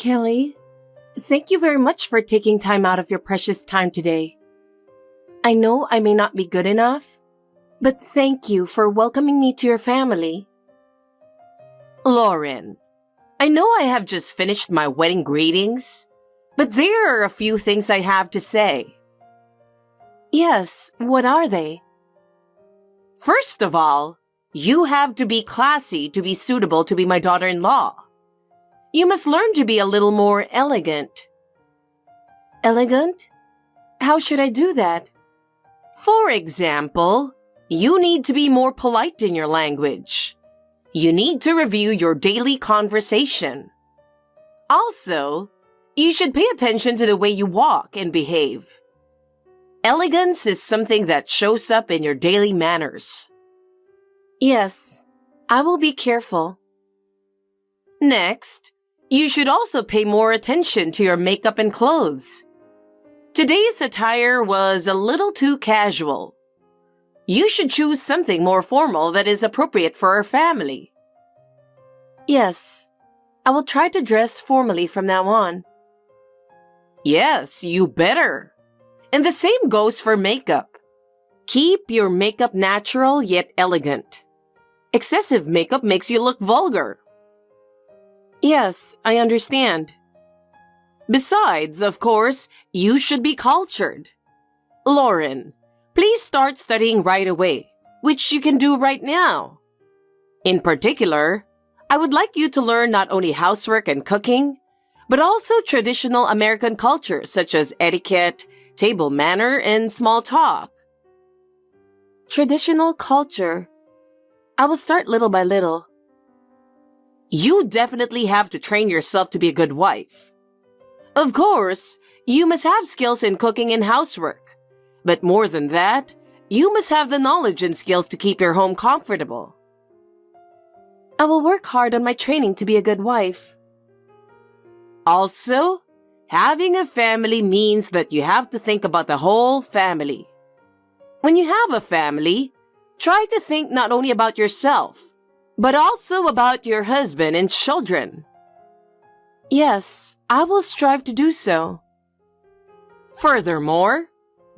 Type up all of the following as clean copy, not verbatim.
Kelly. Thank you very much for taking time out of your precious time today. I know I may not be good enough, but thank you for welcoming me to your family. Lauren, I know I have just finished my wedding greetings, but there are a few things I have to say. Yes, what are they? First of all, you have to be classy to be suitable to be my daughter-in-law. You must learn to be a little more elegant. Elegant? How should I do that? For example, you need to be more polite in your language. You need to review your daily conversation. Also, you should pay attention to the way you walk and behave. Elegance is something that shows up in your daily manners. Yes, I will be careful. Next, you should also pay more attention to your makeup and clothes. Today's attire was a little too casual. You should choose something more formal that is appropriate for our family. Yes, I will try to dress formally from now on. Yes, you better. And the same goes for makeup. Keep your makeup natural yet elegant. Excessive makeup makes you look vulgar. Yes, I understand. Besides, of course, you should be cultured. Lauren, please start studying right away, which you can do right now. In particular, I would like you to learn not only housework and cooking, but also traditional American culture such as etiquette, table manner, and small talk. Traditional culture. I will start little by little. You definitely have to train yourself to be a good wife. Of course, you must have skills in cooking and housework. But more than that, you must have the knowledge and skills to keep your home comfortable. I will work hard on my training to be a good wife. Also, having a family means that you have to think about the whole family. When you have a family, try to think not only about yourself, but also about your husband and children. Yes, I will strive to do so. Furthermore,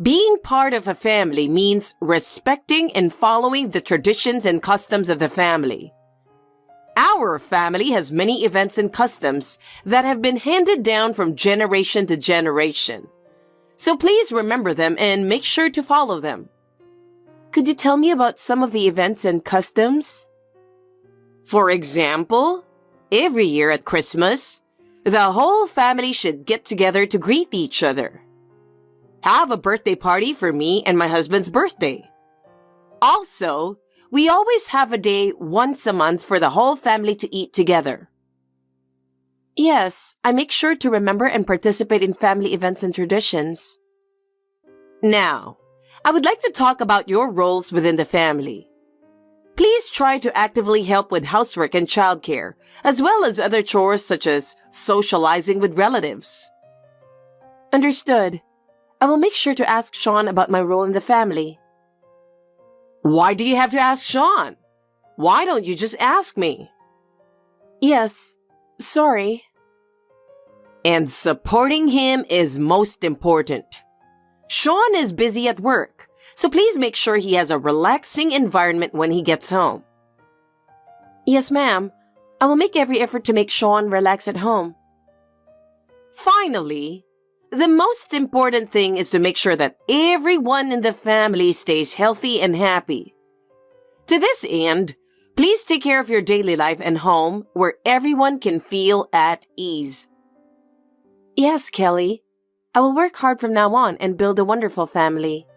being part of a family means respecting and following the traditions and customs of the family. Our family has many events and customs that have been handed down from generation to generation. So please remember them and make sure to follow them. Could you tell me about some of the events and customs? For example, every year at Christmas, the whole family should get together to greet each other. Have a birthday party for me and my husband's birthday. Also, we always have a day once a month for the whole family to eat together. Yes, I make sure to remember and participate in family events and traditions. Now, I would like to talk about your roles within the family. Please try to actively help with housework and childcare, as well as other chores such as socializing with relatives. Understood. I will make sure to ask Sean about my role in the family. Why do you have to ask Sean? Why don't you just ask me? Yes, sorry. And supporting him is most important. Sean is busy at work, so please make sure he has a relaxing environment when he gets home. Yes, ma'am. I will make every effort to make Sean relax at home. Finally, the most important thing is to make sure that everyone in the family stays healthy and happy. To this end, please take care of your daily life and home where everyone can feel at ease. Yes, Kelly. I will work hard from now on and build a wonderful family.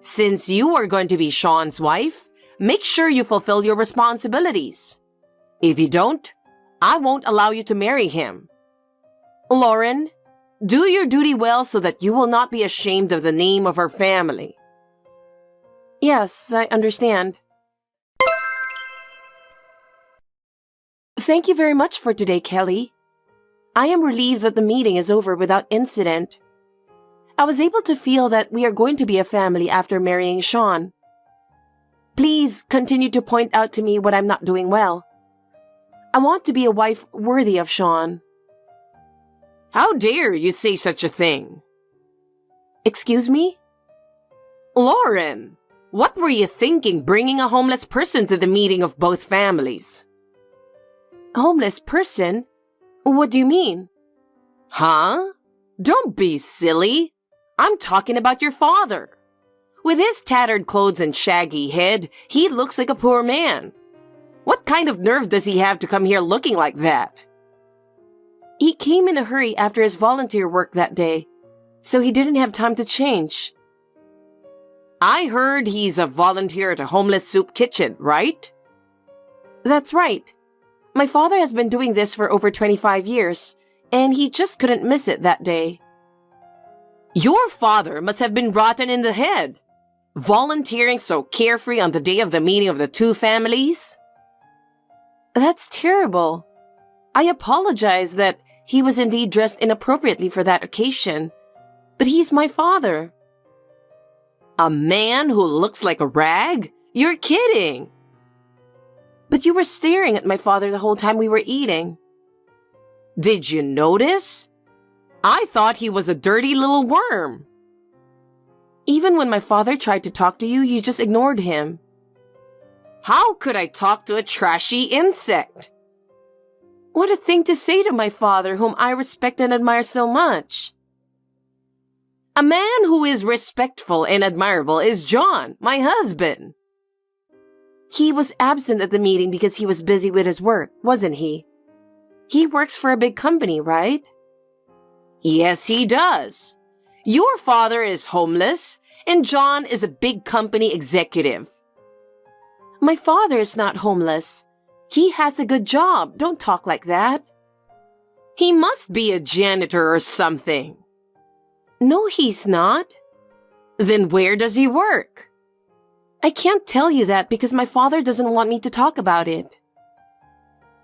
Since you are going to be Sean's wife, make sure you fulfill your responsibilities. If you don't, I won't allow you to marry him. Lauren, do your duty well so that you will not be ashamed of the name of our family. Yes, I understand. Thank you very much for today, Kelly. I am relieved that the meeting is over without incident. I was able to feel that we are going to be a family after marrying Sean. Please continue to point out to me what I'm not doing well. I want to be a wife worthy of Sean. How dare you say such a thing? Excuse me? Lauren, what were you thinking bringing a homeless person to the meeting of both families? Homeless person? What do you mean? Huh? Don't be silly. I'm talking about your father. With his tattered clothes and shaggy head, he looks like a poor man. What kind of nerve does he have to come here looking like that? He came in a hurry after his volunteer work that day, so he didn't have time to change. I heard he's a volunteer at a homeless soup kitchen, right? That's right. My father has been doing this for over 25 years, and he just couldn't miss it that day. Your father must have been rotten in the head. Volunteering so carefree on the day of the meeting of the two families? That's terrible. I apologize that he was indeed dressed inappropriately for that occasion, but he's my father. A man who looks like a rag? You're kidding. But you were staring at my father the whole time we were eating. Did you notice? I thought he was a dirty little worm. Even when my father tried to talk to you, you just ignored him. How could I talk to a trashy insect? What a thing to say to my father, whom I respect and admire so much. A man who is respectful and admirable is John, my husband. He was absent at the meeting because he was busy with his work, wasn't he? He works for a big company, right? Yes, he does. Your father is homeless, and John is a big company executive. My father is not homeless. He has a good job. Don't talk like that. He must be a janitor or something. No, he's not. Then where does he work? I can't tell you that because my father doesn't want me to talk about it.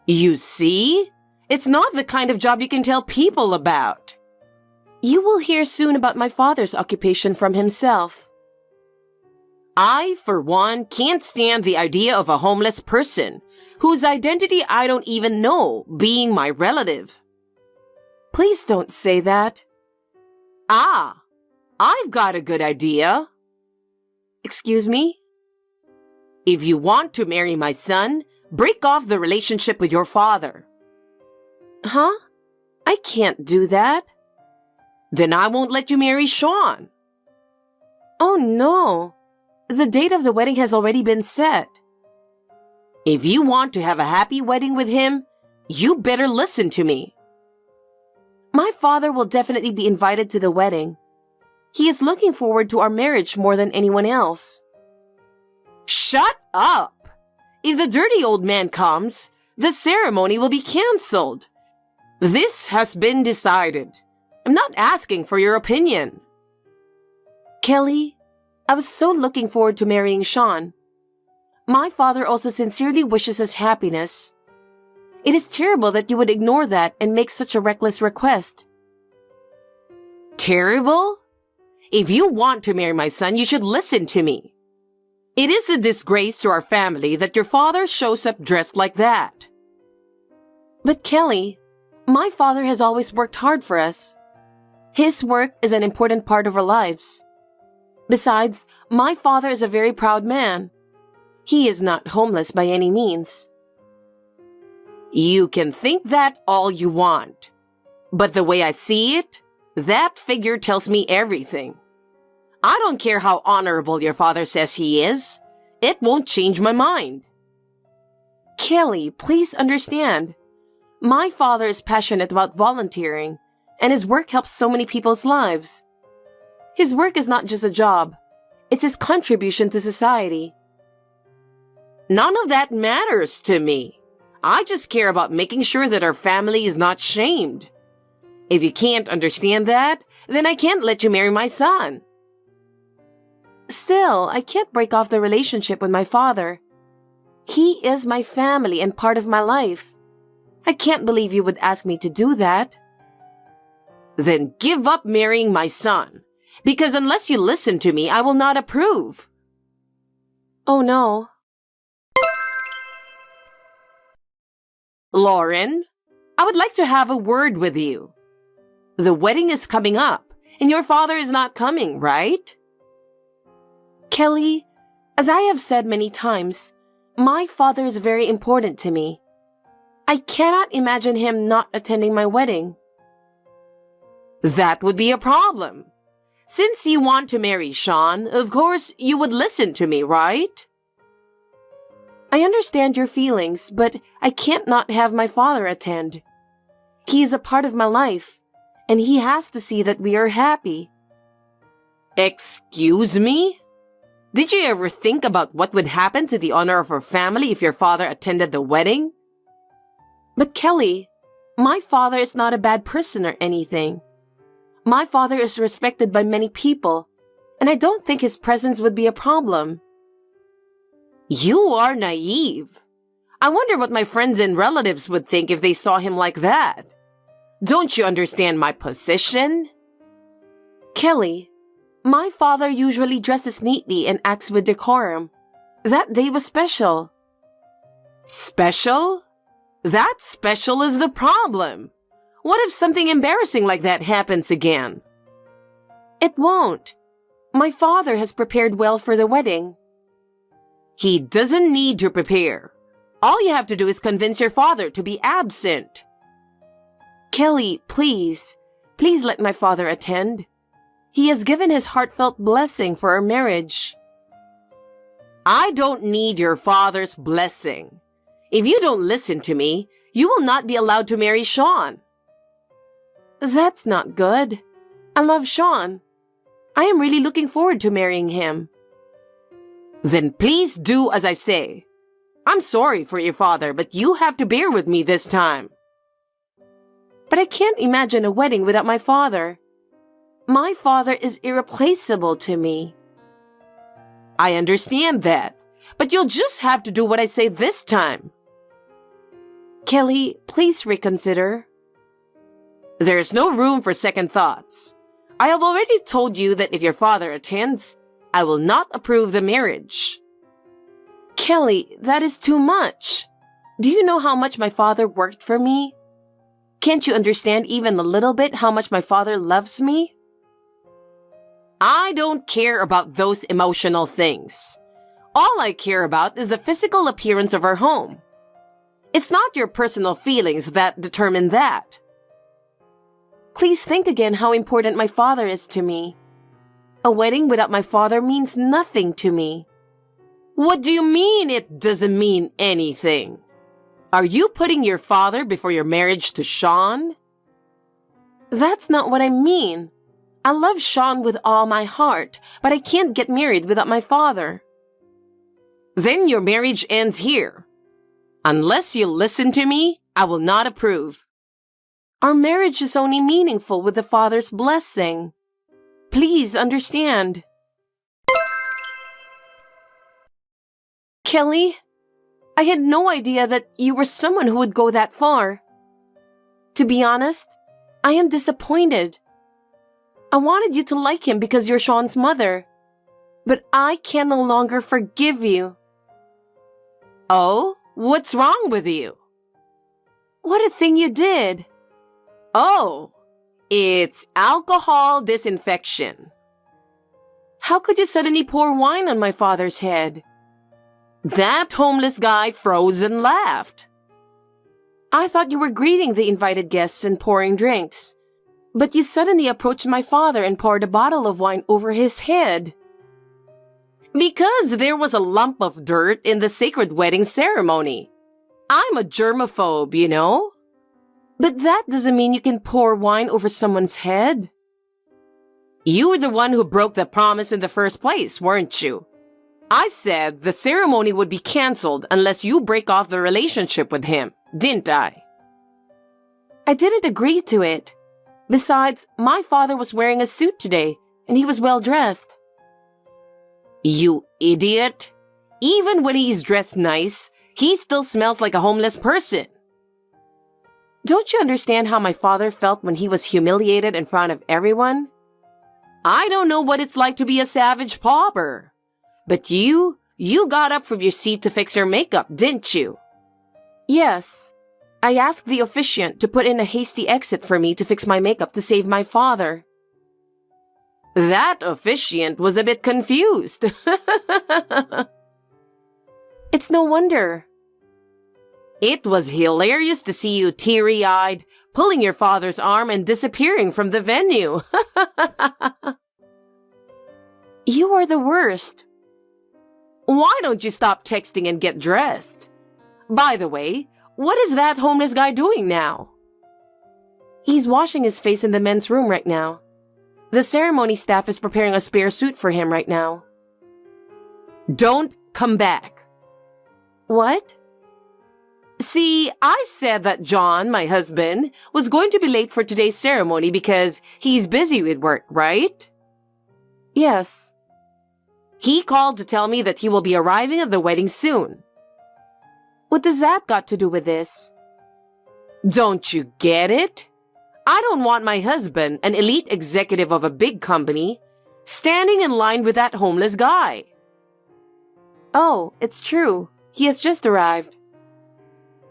You see? It's not the kind of job you can tell people about. You will hear soon about my father's occupation from himself. I, for one, can't stand the idea of a homeless person whose identity I don't even know being my relative. Please don't say that. Ah, I've got a good idea. Excuse me? If you want to marry my son, break off the relationship with your father. Huh? I can't do that. Then I won't let you marry Sean. Oh no. The date of the wedding has already been set. If you want to have a happy wedding with him, you better listen to me. My father will definitely be invited to the wedding. He is looking forward to our marriage more than anyone else. Shut up! If the dirty old man comes, the ceremony will be cancelled. This has been decided. I'm not asking for your opinion. Kelly, I was so looking forward to marrying Sean. My father also sincerely wishes us happiness. It is terrible that you would ignore that and make such a reckless request. Terrible? If you want to marry my son, you should listen to me. It is a disgrace to our family that your father shows up dressed like that. But Kelly, my father has always worked hard for us. His work is an important part of our lives. Besides, my father is a very proud man. He is not homeless by any means. You can think that all you want. But the way I see it, that figure tells me everything. I don't care how honorable your father says he is. It won't change my mind. Kelly, please understand. My father is passionate about volunteering, and his work helps so many people's lives. His work is not just a job. It's his contribution to society. None of that matters to me. I just care about making sure that our family is not shamed. If you can't understand that, then I can't let you marry my son. Still, I can't break off the relationship with my father. He is my family and part of my life. I can't believe you would ask me to do that. Then give up marrying my son, because unless you listen to me, I will not approve. Oh no. Lauren, I would like to have a word with you. The wedding is coming up, and your father is not coming, right? Kelly, as I have said many times, my father is very important to me. I cannot imagine him not attending my wedding. That would be a problem. Since you want to marry Sean, of course you would listen to me, right? I understand your feelings, but I can't not have my father attend. He is a part of my life, and he has to see that we are happy. Excuse me? Did you ever think about what would happen to the honor of our family if your father attended the wedding? But Kelly, my father is not a bad person or anything. My father is respected by many people, and I don't think his presence would be a problem. You are naive. I wonder what my friends and relatives would think if they saw him like that. Don't you understand my position? Kelly, my father usually dresses neatly and acts with decorum. That day was special. Special? That special is the problem. What if something embarrassing like that happens again? It won't. My father has prepared well for the wedding. He doesn't need to prepare. All you have to do is convince your father to be absent. Kelly, please let my father attend. He has given his heartfelt blessing for our marriage. I don't need your father's blessing. If you don't listen to me, you will not be allowed to marry Sean. That's not good. I love Sean. I am really looking forward to marrying him. Then please do as I say. I'm sorry for your father, but you have to bear with me this time. But I can't imagine a wedding without my father. My father is irreplaceable to me. I understand that, but you'll just have to do what I say this time. Kelly, please reconsider. There's no room for second thoughts. I have already told you that if your father attends, I will not approve the marriage. Kelly, that is too much. Do you know how much my father worked for me? Can't you understand even a little bit how much my father loves me? I don't care about those emotional things. All I care about is the physical appearance of our home. It's not your personal feelings that determine that. Please think again how important my father is to me. A wedding without my father means nothing to me. What do you mean it doesn't mean anything? Are you putting your father before your marriage to Sean? That's not what I mean. I love Sean with all my heart, but I can't get married without my father. Then your marriage ends here. Unless you listen to me, I will not approve. Our marriage is only meaningful with the father's blessing. Please understand. Kelly, I had no idea that you were someone who would go that far. To be honest, I am disappointed. I wanted you to like him because you're Sean's mother, but I can no longer forgive you. Oh, what's wrong with you? What a thing you did. Oh, it's alcohol disinfection. How could you suddenly pour wine on my father's head? That homeless guy froze and laughed. I thought you were greeting the invited guests and pouring drinks, but you suddenly approached my father and poured a bottle of wine over his head. Because there was a lump of dirt in the sacred wedding ceremony. I'm a germaphobe, you know? But that doesn't mean you can pour wine over someone's head. You were the one who broke the promise in the first place, weren't you? I said the ceremony would be canceled unless you break off the relationship with him, didn't I? I didn't agree to it. Besides, my father was wearing a suit today, and he was well dressed. You idiot! Even when he's dressed nice, he still smells like a homeless person. Don't you understand how my father felt when he was humiliated in front of everyone? I don't know what it's like to be a savage pauper. But you got up from your seat to fix her makeup, didn't you? Yes. I asked the officiant to put in a hasty exit for me to fix my makeup to save my father. That officiant was a bit confused. It's no wonder. It was hilarious to see you teary-eyed, pulling your father's arm and disappearing from the venue. You are the worst. Why don't you stop texting and get dressed? By the way, what is that homeless guy doing now? He's washing his face in the men's room right now. The ceremony staff is preparing a spare suit for him right now. Don't come back. What? See, I said that John, my husband, was going to be late for today's ceremony because he's busy with work, right? Yes. He called to tell me that he will be arriving at the wedding soon. What does that got to do with this? Don't you get it? I don't want my husband, an elite executive of a big company, standing in line with that homeless guy. Oh, it's true. He has just arrived.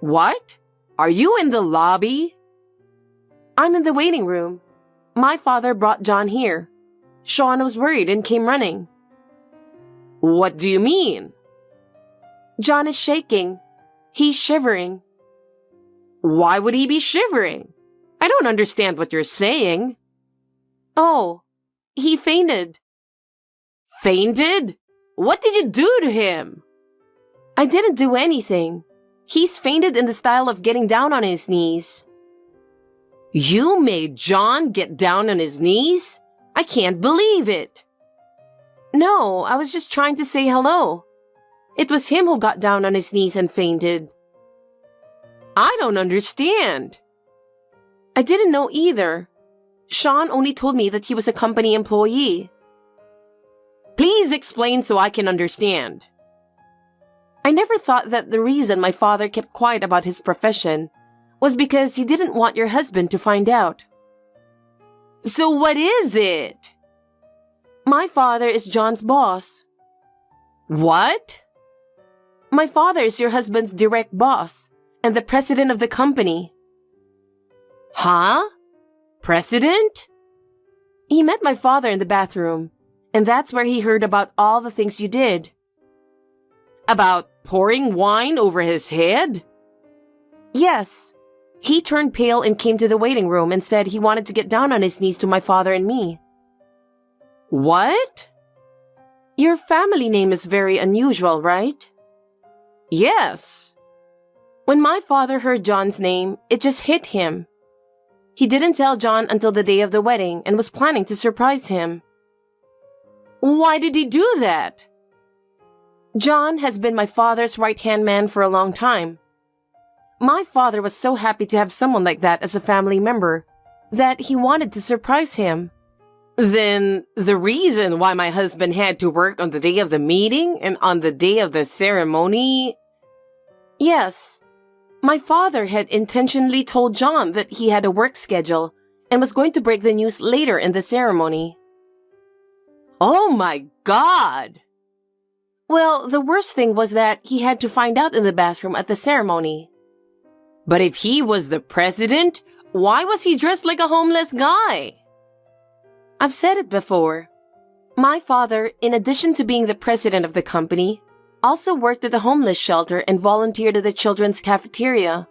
What? Are you in the lobby? I'm in the waiting room. My father brought John here. Sean was worried and came running. What do you mean? John is shaking. He's shivering. Why would he be shivering? I don't understand what you're saying. Oh, he fainted. Fainted? What did you do to him? I didn't do anything. He's fainted in the style of getting down on his knees. You made John get down on his knees? I can't believe it. No, I was just trying to say hello. It was him who got down on his knees and fainted. I don't understand. I didn't know either. Sean only told me that he was a company employee. Please explain so I can understand. I never thought that the reason my father kept quiet about his profession was because he didn't want your husband to find out. So what is it? My father is John's boss. What? My father is your husband's direct boss and the president of the company. Huh? President? He met my father in the bathroom, and that's where he heard about all the things you did. About pouring wine over his head? Yes. He turned pale and came to the waiting room and said he wanted to get down on his knees to my father and me. What? Your family name is very unusual, right? Yes. When my father heard John's name, it just hit him. He didn't tell John until the day of the wedding and was planning to surprise him. Why did he do that? John has been my father's right-hand man for a long time. My father was so happy to have someone like that as a family member that he wanted to surprise him. Then the reason why my husband had to work on the day of the meeting and on the day of the ceremony? Yes. My father had intentionally told John that he had a work schedule and was going to break the news later in the ceremony. Oh my God! Well, the worst thing was that he had to find out in the bathroom at the ceremony. But if he was the president, why was he dressed like a homeless guy? I've said it before. My father, in addition to being the president of the company, also worked at the homeless shelter and volunteered at the children's cafeteria.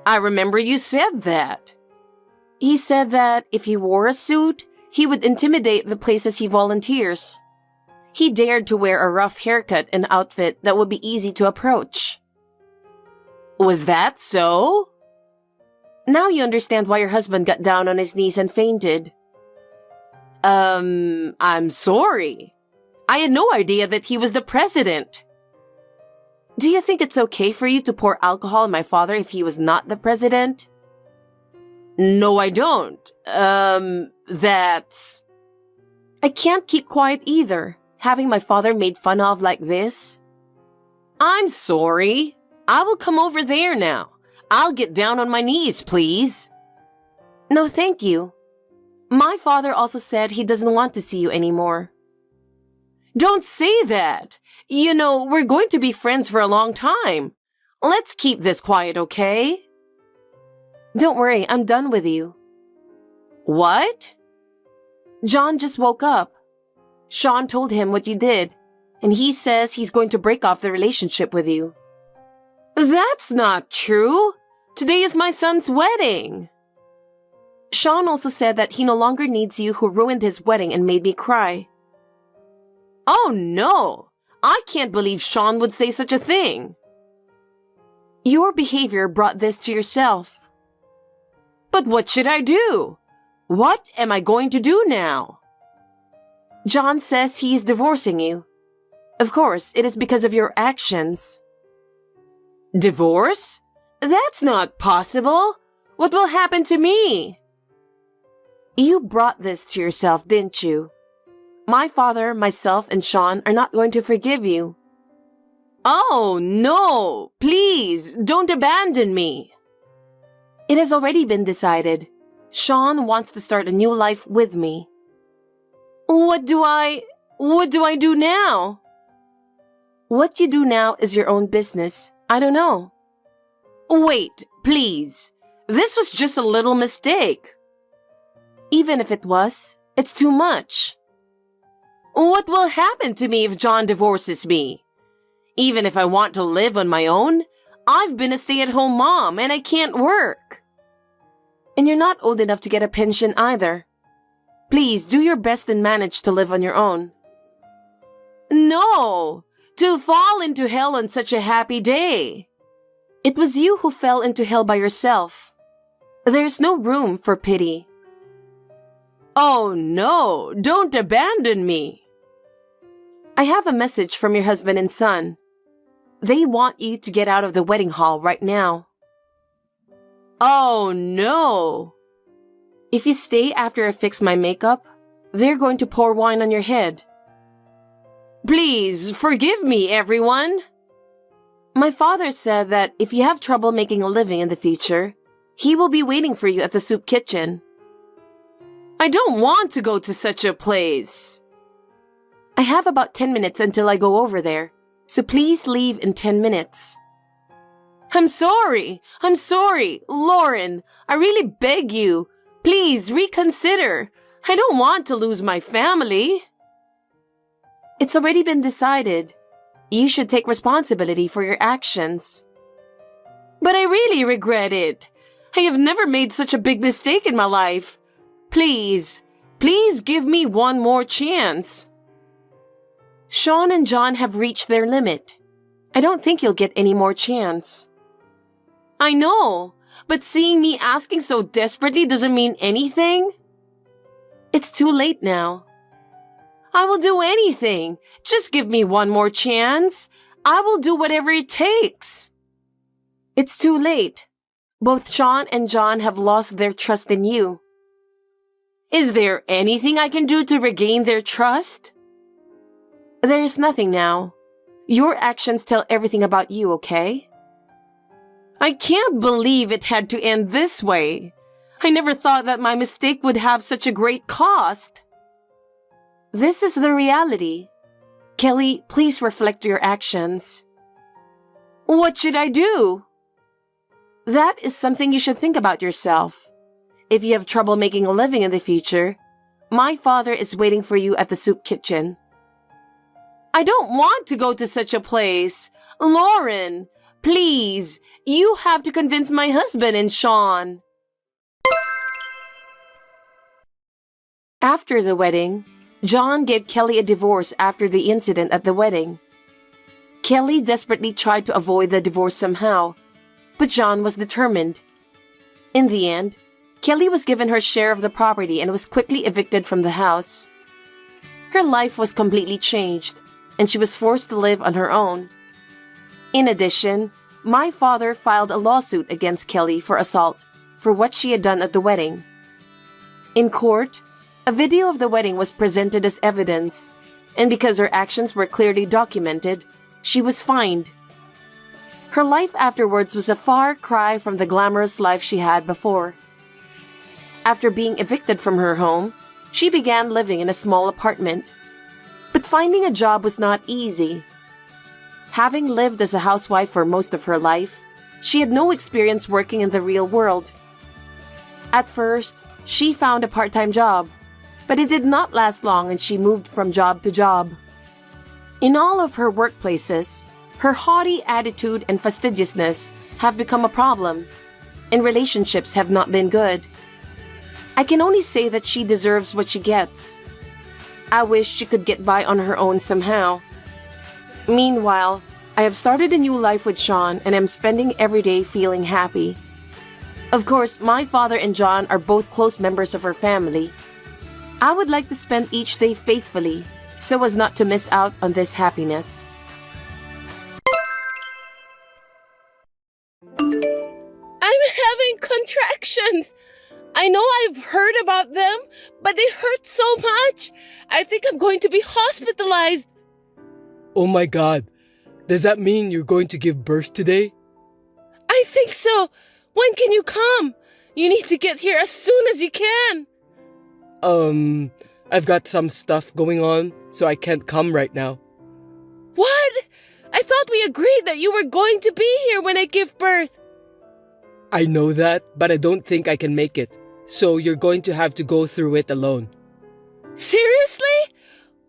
I remember you said that. He said that if he wore a suit, he would intimidate the places he volunteers. He dared to wear a rough haircut and outfit that would be easy to approach. Was that so? Now you understand why your husband got down on his knees and fainted. I'm sorry. I had no idea that he was the president. Do you think it's okay for you to pour alcohol on my father if he was not the president? No, I don't. That's... I can't keep quiet either, having my father made fun of like this. I'm sorry. I will come over there now. I'll get down on my knees, please. No, thank you. My father also said he doesn't want to see you anymore. Don't say that. You know, we're going to be friends for a long time. Let's keep this quiet, okay? Don't worry, I'm done with you. What? John just woke up. Sean told him what you did, and he says he's going to break off the relationship with you. That's not true. Today is my son's wedding. Sean also said that he no longer needs you who ruined his wedding and made me cry. Oh no! I can't believe Sean would say such a thing. Your behavior brought this to yourself. But what should I do? What am I going to do now? John says he is divorcing you. Of course, it is because of your actions. Divorce? That's not possible. What will happen to me? You brought this to yourself, didn't you? My father, myself, and Sean are not going to forgive you. Oh, no! Please, don't abandon me. It has already been decided. Sean wants to start a new life with me. What do I do now? What you do now is your own business. I don't know. Wait, please. This was just a little mistake. Even if it was, it's too much. What will happen to me if John divorces me? Even if I want to live on my own, I've been a stay-at-home mom and I can't work. And you're not old enough to get a pension either. Please do your best and manage to live on your own. No! To fall into hell on such a happy day. It was you who fell into hell by yourself. There's no room for pity. Oh no! Don't abandon me! I have a message from your husband and son. They want you to get out of the wedding hall right now. Oh no! If you stay after I fix my makeup, they're going to pour wine on your head. Please, forgive me, everyone. My father said that if you have trouble making a living in the future, he will be waiting for you at the soup kitchen. I don't want to go to such a place. I have about 10 minutes until I go over there, so please leave in 10 minutes. I'm sorry, Lauren. I really beg you. Please reconsider. I don't want to lose my family. It's already been decided. You should take responsibility for your actions. But I really regret it. I have never made such a big mistake in my life. Please give me one more chance. Sean and John have reached their limit. I don't think you'll get any more chance. I know, but seeing me asking so desperately doesn't mean anything. It's too late now. I will do anything. Just give me one more chance. I will do whatever it takes. It's too late. Both Sean and John have lost their trust in you. Is there anything I can do to regain their trust? There is nothing now. Your actions tell everything about you, okay? I can't believe it had to end this way. I never thought that my mistake would have such a great cost. This is the reality. Kelly, please reflect your actions. What should I do? That is something you should think about yourself. If you have trouble making a living in the future, my father is waiting for you at the soup kitchen. I don't want to go to such a place. Lauren, please, you have to convince my husband and Sean. After the wedding, John gave Kelly a divorce after the incident at the wedding. Kelly desperately tried to avoid the divorce somehow, but John was determined. In the end, Kelly was given her share of the property and was quickly evicted from the house. Her life was completely changed, and she was forced to live on her own. In addition, my father filed a lawsuit against Kelly for assault for what she had done at the wedding. In court, a video of the wedding was presented as evidence, and because her actions were clearly documented, she was fined. Her life afterwards was a far cry from the glamorous life she had before. After being evicted from her home, she began living in a small apartment. But finding a job was not easy. Having lived as a housewife for most of her life, she had no experience working in the real world. At first, she found a part-time job, but it did not last long and she moved from job to job. In all of her workplaces, her haughty attitude and fastidiousness have become a problem, and relationships have not been good. I can only say that she deserves what she gets. I wish she could get by on her own somehow. Meanwhile, I have started a new life with Sean and am spending every day feeling happy. Of course, my father and John are both close members of our family. I would like to spend each day faithfully so as not to miss out on this happiness. I'm having contractions. I know I've heard about them, but they hurt so much. I think I'm going to be hospitalized. Oh my God. Does that mean you're going to give birth today? I think so. When can you come? You need to get here as soon as you can. I've got some stuff going on, so I can't come right now. What? I thought we agreed that you were going to be here when I give birth. I know that, but I don't think I can make it. So you're going to have to go through it alone. Seriously?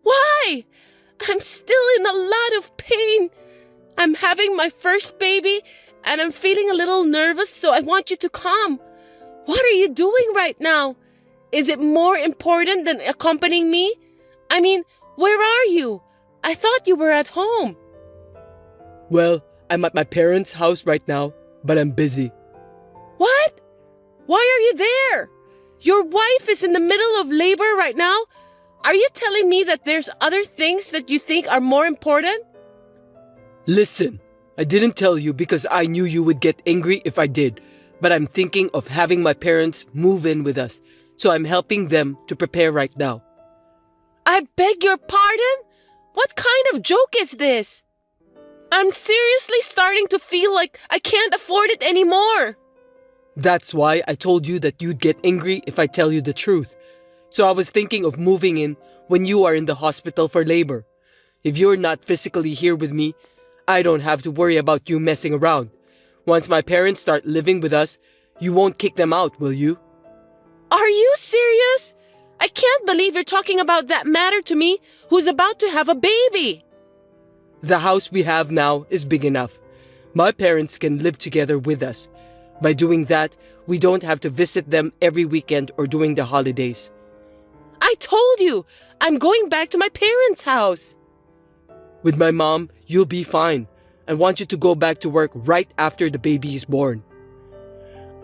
Why? I'm still in a lot of pain. I'm having my first baby, and I'm feeling a little nervous, so I want you to come. What are you doing right now? Is it more important than accompanying me? I mean, where are you? I thought you were at home. Well, I'm at my parents' house right now, but I'm busy. What? Why are you there? Your wife is in the middle of labor right now. Are you telling me that there's other things that you think are more important? Listen, I didn't tell you because I knew you would get angry if I did, but I'm thinking of having my parents move in with us, so I'm helping them to prepare right now. I beg your pardon? What kind of joke is this? I'm seriously starting to feel like I can't afford it anymore. That's why I told you that you'd get angry if I tell you the truth. So I was thinking of moving in when you are in the hospital for labor. If you're not physically here with me, I don't have to worry about you messing around. Once my parents start living with us, you won't kick them out, will you? Are you serious? I can't believe you're talking about that matter to me, who's about to have a baby. The house we have now is big enough. My parents can live together with us. By doing that, we don't have to visit them every weekend or during the holidays. I told you, I'm going back to my parents' house. With my mom, you'll be fine. I want you to go back to work right after the baby is born.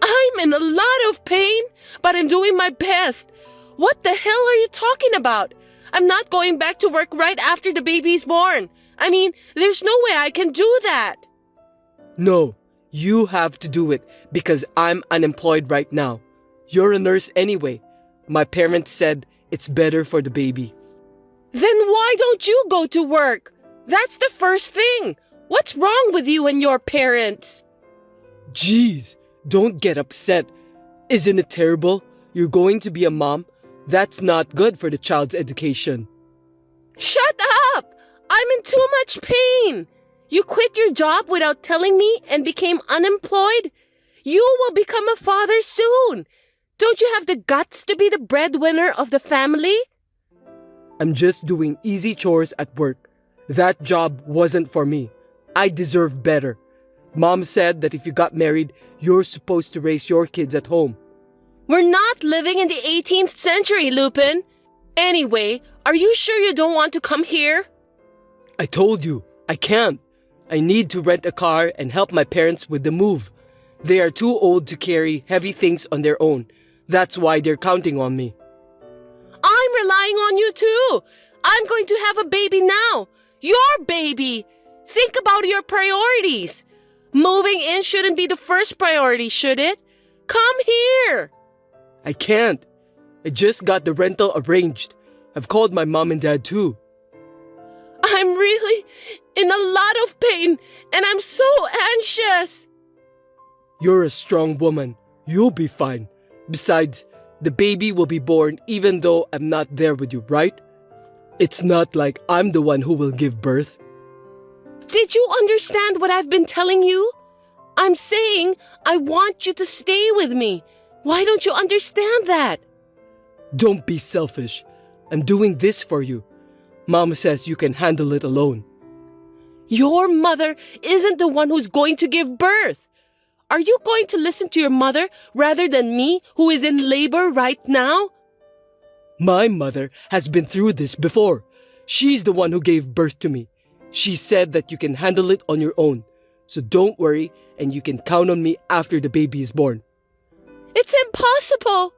I'm in a lot of pain, but I'm doing my best. What the hell are you talking about? I'm not going back to work right after the baby is born. I mean, there's no way I can do that. No, you have to do it because I'm unemployed right now. You're a nurse anyway. My parents said it's better for the baby. Then why don't you go to work? That's the first thing. What's wrong with you and your parents? Jeez, don't get upset. Isn't it terrible? You're going to be a mom. That's not good for the child's education. Shut up! I'm in too much pain. You quit your job without telling me and became unemployed? You will become a father soon. Don't you have the guts to be the breadwinner of the family? I'm just doing easy chores at work. That job wasn't for me. I deserve better. Mom said that if you got married, you're supposed to raise your kids at home. We're not living in the 18th century, Lupin. Anyway, are you sure you don't want to come here? I told you, I can't. I need to rent a car and help my parents with the move. They are too old to carry heavy things on their own. That's why they're counting on me. I'm relying on you too. I'm going to have a baby now. Your baby. Think about your priorities. Moving in shouldn't be the first priority, should it? Come here. I can't. I just got the rental arranged. I've called my mom and dad too. I'm really in a lot of pain and I'm so anxious. You're a strong woman. You'll be fine. Besides, the baby will be born even though I'm not there with you, right? It's not like I'm the one who will give birth. Did you understand what I've been telling you? I'm saying I want you to stay with me. Why don't you understand that? Don't be selfish. I'm doing this for you. Mom says you can handle it alone. Your mother isn't the one who's going to give birth. Are you going to listen to your mother rather than me, who is in labor right now? My mother has been through this before. She's the one who gave birth to me. She said that you can handle it on your own. So don't worry, and you can count on me after the baby is born. It's impossible.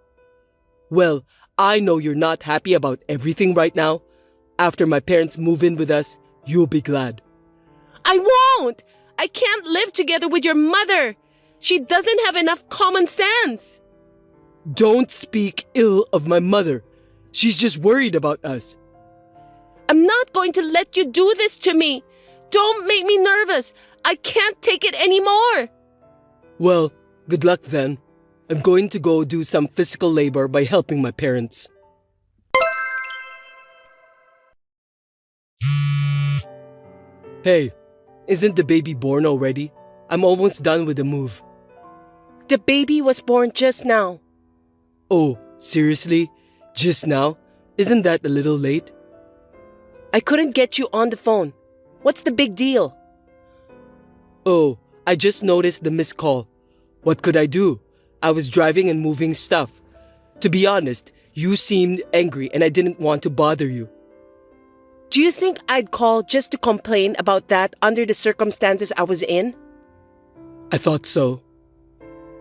Well, I know you're not happy about everything right now. After my parents move in with us, you'll be glad. I won't. I can't live together with your mother. She doesn't have enough common sense. Don't speak ill of my mother. She's just worried about us. I'm not going to let you do this to me. Don't make me nervous. I can't take it anymore. Well, good luck then. I'm going to go do some physical labor by helping my parents. Hey, isn't the baby born already? I'm almost done with the move. The baby was born just now. Oh, seriously? Just now? Isn't that a little late? I couldn't get you on the phone. What's the big deal? Oh, I just noticed the missed call. What could I do? I was driving and moving stuff. To be honest, you seemed angry and I didn't want to bother you. Do you think I'd call just to complain about that under the circumstances I was in? I thought so.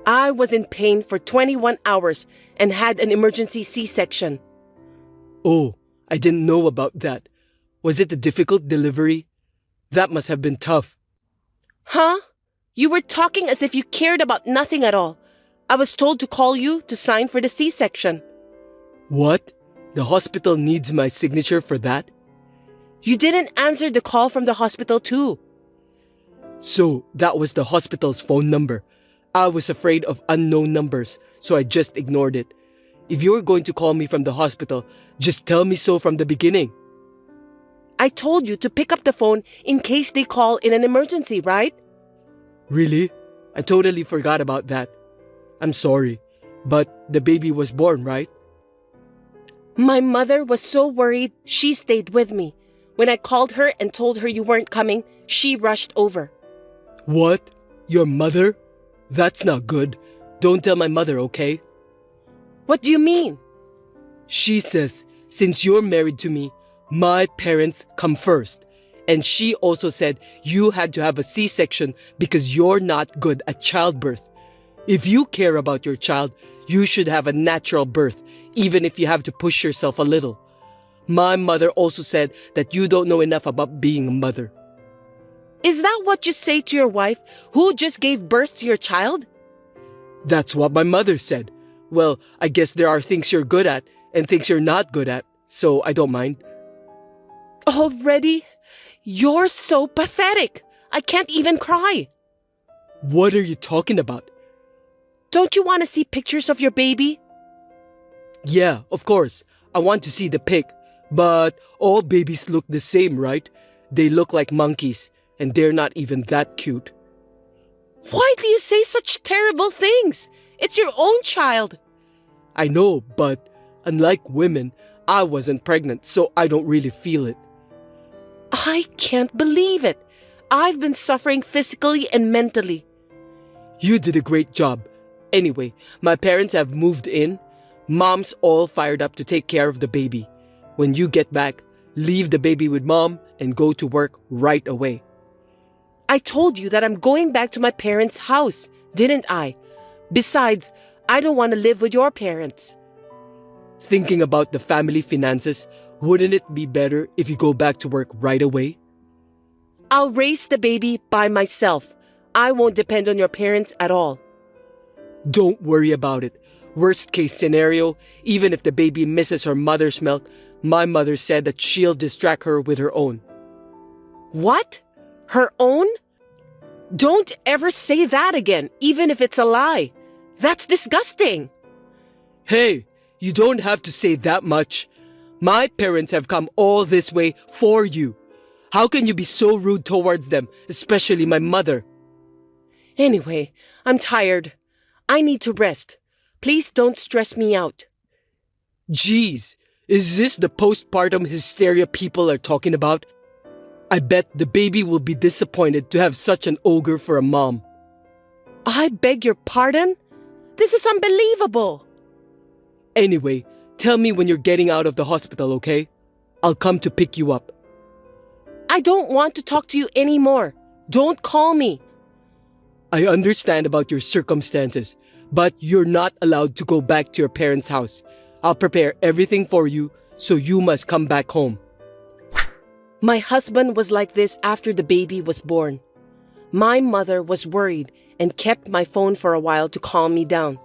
I was in pain for 21 hours and had an emergency C-section. Oh, I didn't know about that. Was it a difficult delivery? That must have been tough. Huh? You were talking as if you cared about nothing at all. I was told to call you to sign for the C-section. What? The hospital needs my signature for that? You didn't answer the call from the hospital too. So, that was the hospital's phone number. I was afraid of unknown numbers, so I just ignored it. If you're going to call me from the hospital, just tell me so from the beginning. I told you to pick up the phone in case they call in an emergency, right? Really? I totally forgot about that. I'm sorry, but the baby was born, right? My mother was so worried, she stayed with me. When I called her and told her you weren't coming, she rushed over. What? Your mother? That's not good. Don't tell my mother, okay? What do you mean? She says, since you're married to me, my parents come first. And she also said you had to have a C-section because you're not good at childbirth. If you care about your child, you should have a natural birth, even if you have to push yourself a little. My mother also said that you don't know enough about being a mother. Is that what you say to your wife, who just gave birth to your child? That's what my mother said. Well, I guess there are things you're good at and things you're not good at, so I don't mind. Already? You're so pathetic. I can't even cry. What are you talking about? Don't you want to see pictures of your baby? Yeah, of course. I want to see the pic. But all babies look the same, right? They look like monkeys, and they're not even that cute. Why do you say such terrible things? It's your own child. I know, but unlike women, I wasn't pregnant, so I don't really feel it. I can't believe it. I've been suffering physically and mentally. You did a great job. Anyway, my parents have moved in. Mom's all fired up to take care of the baby. When you get back, leave the baby with Mom and go to work right away. I told you that I'm going back to my parents' house, didn't I? Besides, I don't want to live with your parents. Thinking about the family finances, wouldn't it be better if you go back to work right away? I'll raise the baby by myself. I won't depend on your parents at all. Don't worry about it. Worst case scenario, even if the baby misses her mother's milk, my mother said that she'll distract her with her own. What? Her own? Don't ever say that again, even if it's a lie. That's disgusting. Hey, you don't have to say that much. My parents have come all this way for you. How can you be so rude towards them, especially my mother? Anyway, I'm tired. I need to rest. Please don't stress me out. Jeez, is this the postpartum hysteria people are talking about? I bet the baby will be disappointed to have such an ogre for a mom. I beg your pardon? This is unbelievable. Anyway, tell me when you're getting out of the hospital, okay? I'll come to pick you up. I don't want to talk to you anymore. Don't call me. I understand about your circumstances, but you're not allowed to go back to your parents' house. I'll prepare everything for you, so you must come back home. My husband was like this after the baby was born. My mother was worried and kept my phone for a while to calm me down.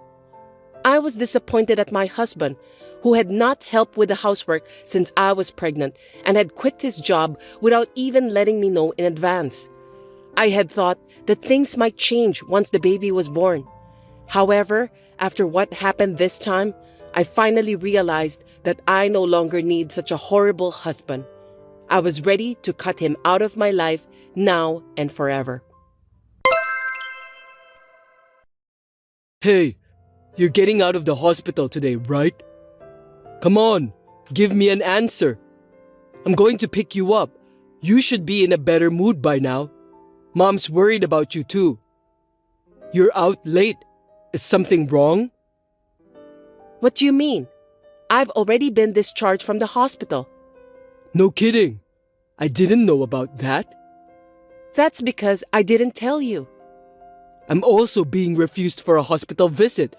I was disappointed at my husband, who had not helped with the housework since I was pregnant and had quit his job without even letting me know in advance. I had thought that things might change once the baby was born. However, after what happened this time, I finally realized that I no longer need such a horrible husband. I was ready to cut him out of my life now and forever. Hey, you're getting out of the hospital today, right? Come on, give me an answer. I'm going to pick you up. You should be in a better mood by now. Mom's worried about you too. You're out late. Is something wrong? What do you mean? I've already been discharged from the hospital. No kidding. I didn't know about that. That's because I didn't tell you. I'm also being refused for a hospital visit.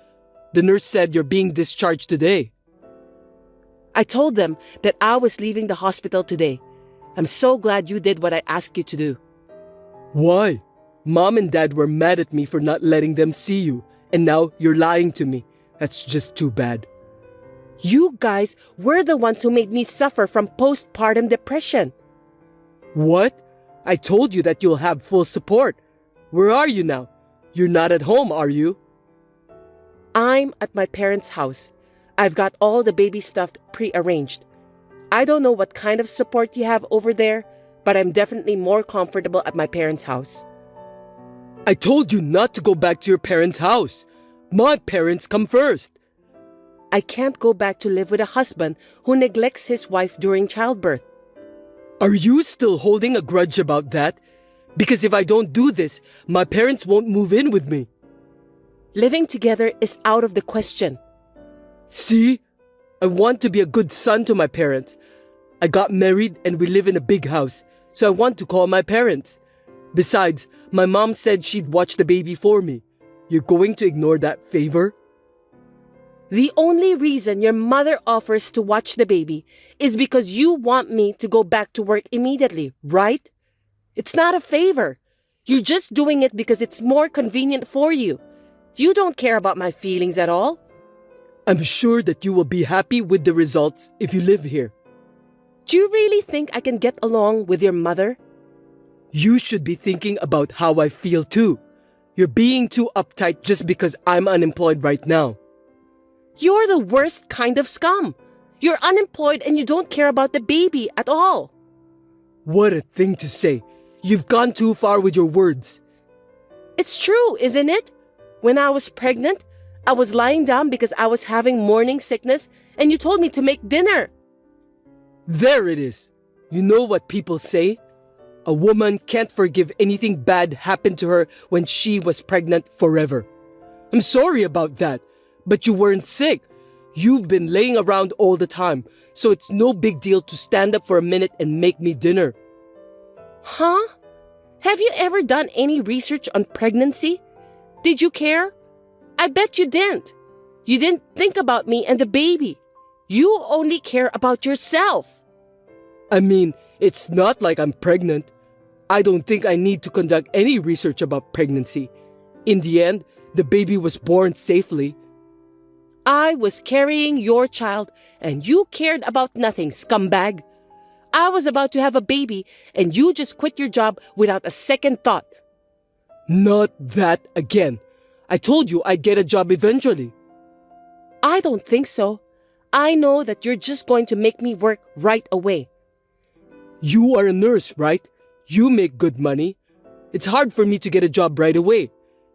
The nurse said you're being discharged today. I told them that I was leaving the hospital today. I'm so glad you did what I asked you to do. Why? Mom and Dad were mad at me for not letting them see you, and now you're lying to me. That's just too bad. You guys were the ones who made me suffer from postpartum depression. What? I told you that you'll have full support. Where are you now? You're not at home, are you? I'm at my parents' house. I've got all the baby stuff pre-arranged. I don't know what kind of support you have over there, but I'm definitely more comfortable at my parents' house. I told you not to go back to your parents' house. My parents come first. I can't go back to live with a husband who neglects his wife during childbirth. Are you still holding a grudge about that? Because if I don't do this, my parents won't move in with me. Living together is out of the question. See? I want to be a good son to my parents. I got married and we live in a big house, so I want to call my parents. Besides, my mom said she'd watch the baby for me. You're going to ignore that favor? The only reason your mother offers to watch the baby is because you want me to go back to work immediately, right? It's not a favor. You're just doing it because it's more convenient for you. You don't care about my feelings at all. I'm sure that you will be happy with the results if you live here. Do you really think I can get along with your mother? You should be thinking about how I feel too. You're being too uptight just because I'm unemployed right now. You're the worst kind of scum. You're unemployed and you don't care about the baby at all. What a thing to say. You've gone too far with your words. It's true, isn't it? When I was pregnant, I was lying down because I was having morning sickness and you told me to make dinner. There it is. You know what people say? A woman can't forgive anything bad happened to her when she was pregnant forever. I'm sorry about that, but you weren't sick. You've been laying around all the time, so it's no big deal to stand up for a minute and make me dinner. Huh? Have you ever done any research on pregnancy? Did you care? I bet you didn't. You didn't think about me and the baby. You only care about yourself. I mean, it's not like I'm pregnant. I don't think I need to conduct any research about pregnancy. In the end, the baby was born safely. I was carrying your child and you cared about nothing, scumbag. I was about to have a baby and you just quit your job without a second thought. Not that again. I told you I'd get a job eventually. I don't think so. I know that you're just going to make me work right away. You are a nurse, right? You make good money. It's hard for me to get a job right away.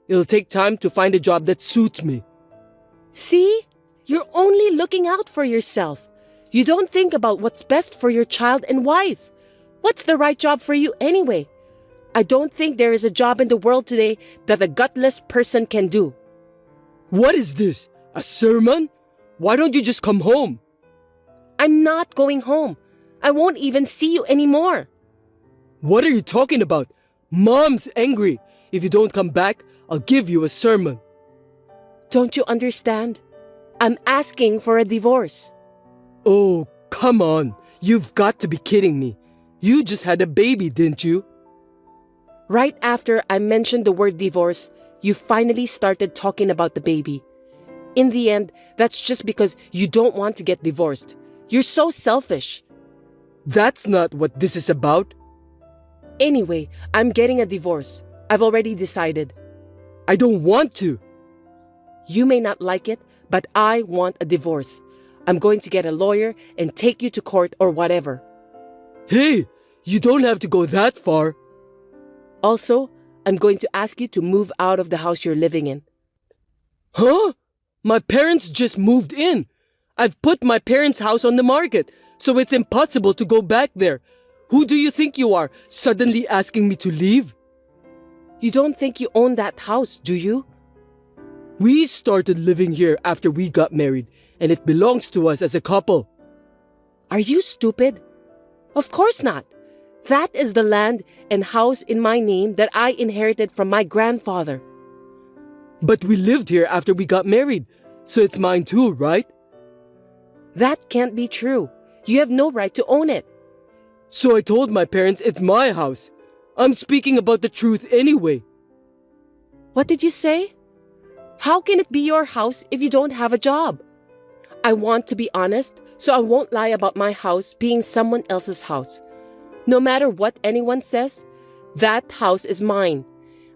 It'll take time to find a job that suits me. See? You're only looking out for yourself. You don't think about what's best for your child and wife. What's the right job for you anyway? I don't think there is a job in the world today that a gutless person can do. What is this? A sermon? Why don't you just come home? I'm not going home. I won't even see you anymore. What are you talking about? Mom's angry. If you don't come back, I'll give you a sermon. Don't you understand? I'm asking for a divorce. Oh, come on. You've got to be kidding me. You just had a baby, didn't you? Right after I mentioned the word divorce, you finally started talking about the baby. In the end, that's just because you don't want to get divorced. You're so selfish. That's not what this is about. Anyway, I'm getting a divorce. I've already decided. I don't want to. You may not like it, but I want a divorce. I'm going to get a lawyer and take you to court or whatever. Hey, you don't have to go that far. Also, I'm going to ask you to move out of the house you're living in. Huh? My parents just moved in. I've put my parents' house on the market, so it's impossible to go back there. Who do you think you are, suddenly asking me to leave? You don't think you own that house, do you? We started living here after we got married, and it belongs to us as a couple. Are you stupid? Of course not. That is the land and house in my name that I inherited from my grandfather. But we lived here after we got married, so it's mine too, right? That can't be true. You have no right to own it. So I told my parents it's my house. I'm speaking about the truth anyway. What did you say? How can it be your house if you don't have a job? I want to be honest, so I won't lie about my house being someone else's house. No matter what anyone says, that house is mine.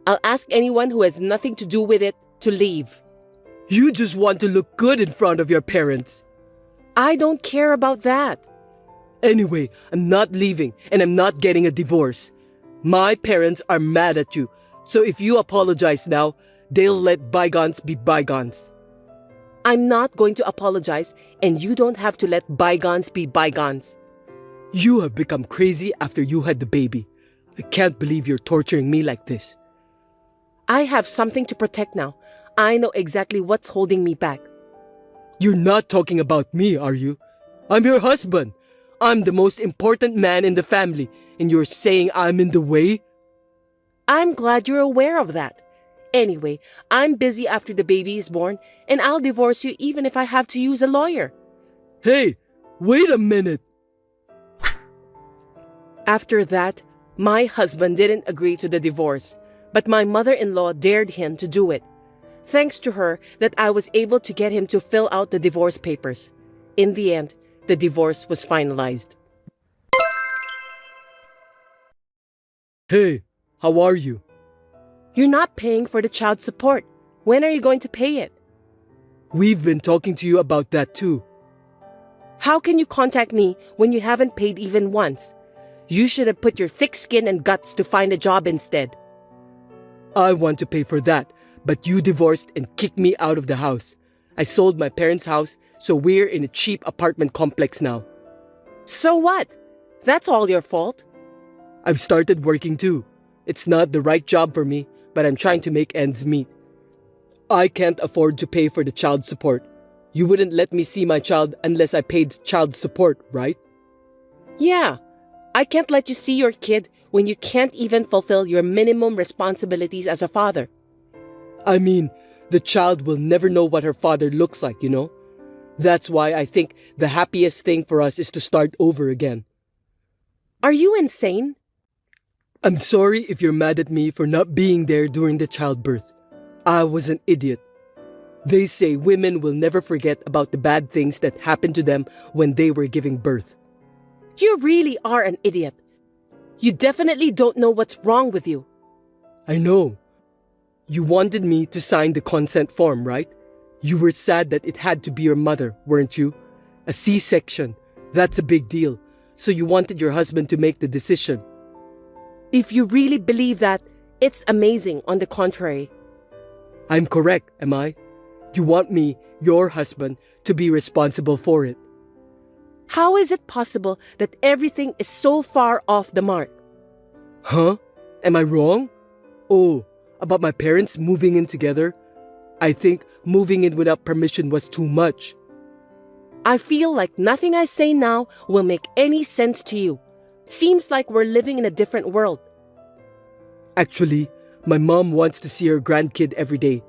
I'll ask anyone who has nothing to do with it to leave. You just want to look good in front of your parents. I don't care about that. Anyway, I'm not leaving and I'm not getting a divorce. My parents are mad at you, so if you apologize now, they'll let bygones be bygones. I'm not going to apologize, and you don't have to let bygones be bygones. You have become crazy after you had the baby. I can't believe you're torturing me like this. I have something to protect now. I know exactly what's holding me back. You're not talking about me, are you? I'm your husband. I'm the most important man in the family, and you're saying I'm in the way? I'm glad you're aware of that. Anyway, I'm busy after the baby is born, and I'll divorce you even if I have to use a lawyer. Hey, wait a minute. After that, my husband didn't agree to the divorce, but my mother-in-law dared him to do it. Thanks to her that I was able to get him to fill out the divorce papers. In the end, the divorce was finalized. Hey, how are you? You're not paying for the child support. When are you going to pay it? We've been talking to you about that too. How can you contact me when you haven't paid even once? You should have put your thick skin and guts to find a job instead. I want to pay for that, but you divorced and kicked me out of the house. I sold my parents' house, so we're in a cheap apartment complex now. So what? That's all your fault. I've started working too. It's not the right job for me, but I'm trying to make ends meet. I can't afford to pay for the child support. You wouldn't let me see my child unless I paid child support, right? Yeah, I can't let you see your kid when you can't even fulfill your minimum responsibilities as a father. I mean, the child will never know what her father looks like, you know? That's why I think the happiest thing for us is to start over again. Are you insane? I'm sorry if you're mad at me for not being there during the childbirth. I was an idiot. They say women will never forget about the bad things that happened to them when they were giving birth. You really are an idiot. You definitely don't know what's wrong with you. I know. You wanted me to sign the consent form, right? You were sad that it had to be your mother, weren't you? A C-section. That's a big deal. so you wanted your husband to make the decision. If you really believe that, it's amazing. On the contrary. I'm correct, am I? You want me, your husband, to be responsible for it. How is it possible that everything is so far off the mark? Huh? Am I wrong? Oh, about my parents moving in together? I think moving in without permission was too much. I feel like nothing I say now will make any sense to you. Seems like we're living in a different world. Actually, my mom wants to see her grandkid every day.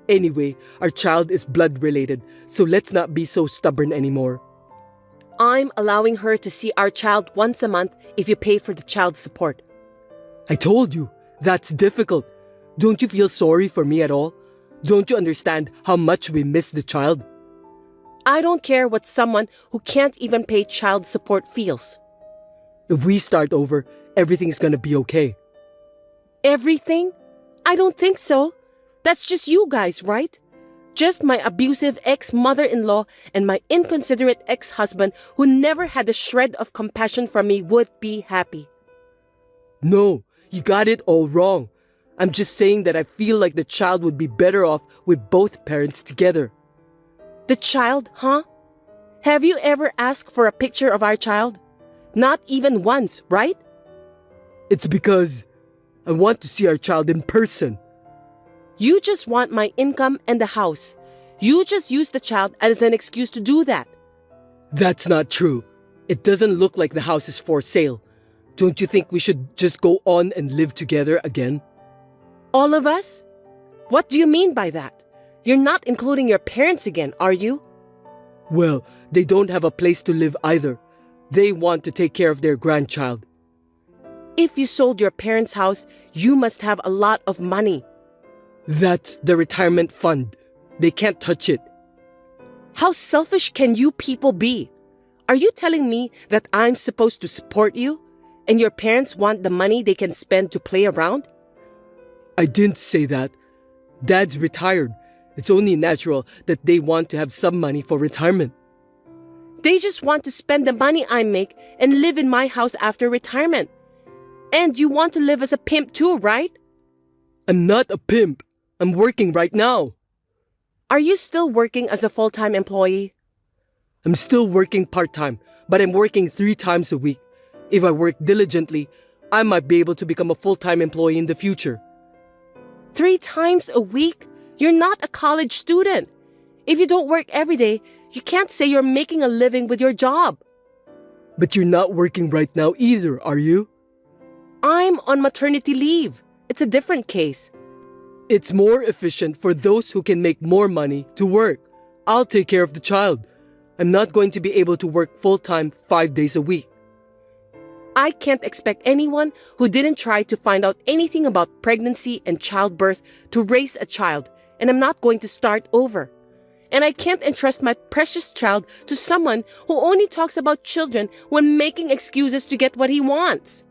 Anyway, our child is blood related, so let's not be so stubborn anymore. I'm allowing her to see our child once a month if you pay for the child support. I told you, that's difficult. Don't you feel sorry for me at all? Don't you understand how much we miss the child? I don't care what someone who can't even pay child support feels. If we start over, everything's gonna be okay. Everything? I don't think so. That's just you guys, right? Just my abusive ex-mother-in-law and my inconsiderate ex-husband who never had a shred of compassion for me would be happy. No, you got it all wrong. I'm just saying that I feel like the child would be better off with both parents together. The child, huh? Have you ever asked for a picture of our child? Not even once, right? It's because I want to see our child in person. You just want my income and the house. You just use the child as an excuse to do that. That's not true. It doesn't look like the house is for sale. Don't you think we should just go on and live together again? All of us? What do you mean by that? You're not including your parents again, are you? Well, they don't have a place to live either. They want to take care of their grandchild. If you sold your parents' house, you must have a lot of money. That's the retirement fund. They can't touch it. How selfish can you people be? Are you telling me that I'm supposed to support you? And your parents want the money they can spend to play around? I didn't say that. Dad's retired. It's only natural that they want to have some money for retirement. They just want to spend the money I make and live in my house after retirement. And you want to live as a pimp too, right? I'm not a pimp. I'm working right now. Are you still working as a full-time employee? I'm still working part-time, but I'm working 3 times a week. If I work diligently, I might be able to become a full-time employee in the future. 3 times a week? You're not a college student. If you don't work every day, you can't say you're making a living with your job. But you're not working right now either, are you? I'm on maternity leave. It's a different case. It's more efficient for those who can make more money to work. I'll take care of the child. I'm not going to be able to work full-time 5 days a week. I can't expect anyone who didn't try to find out anything about pregnancy and childbirth to raise a child, and I'm not going to start over. And I can't entrust my precious child to someone who only talks about children when making excuses to get what he wants.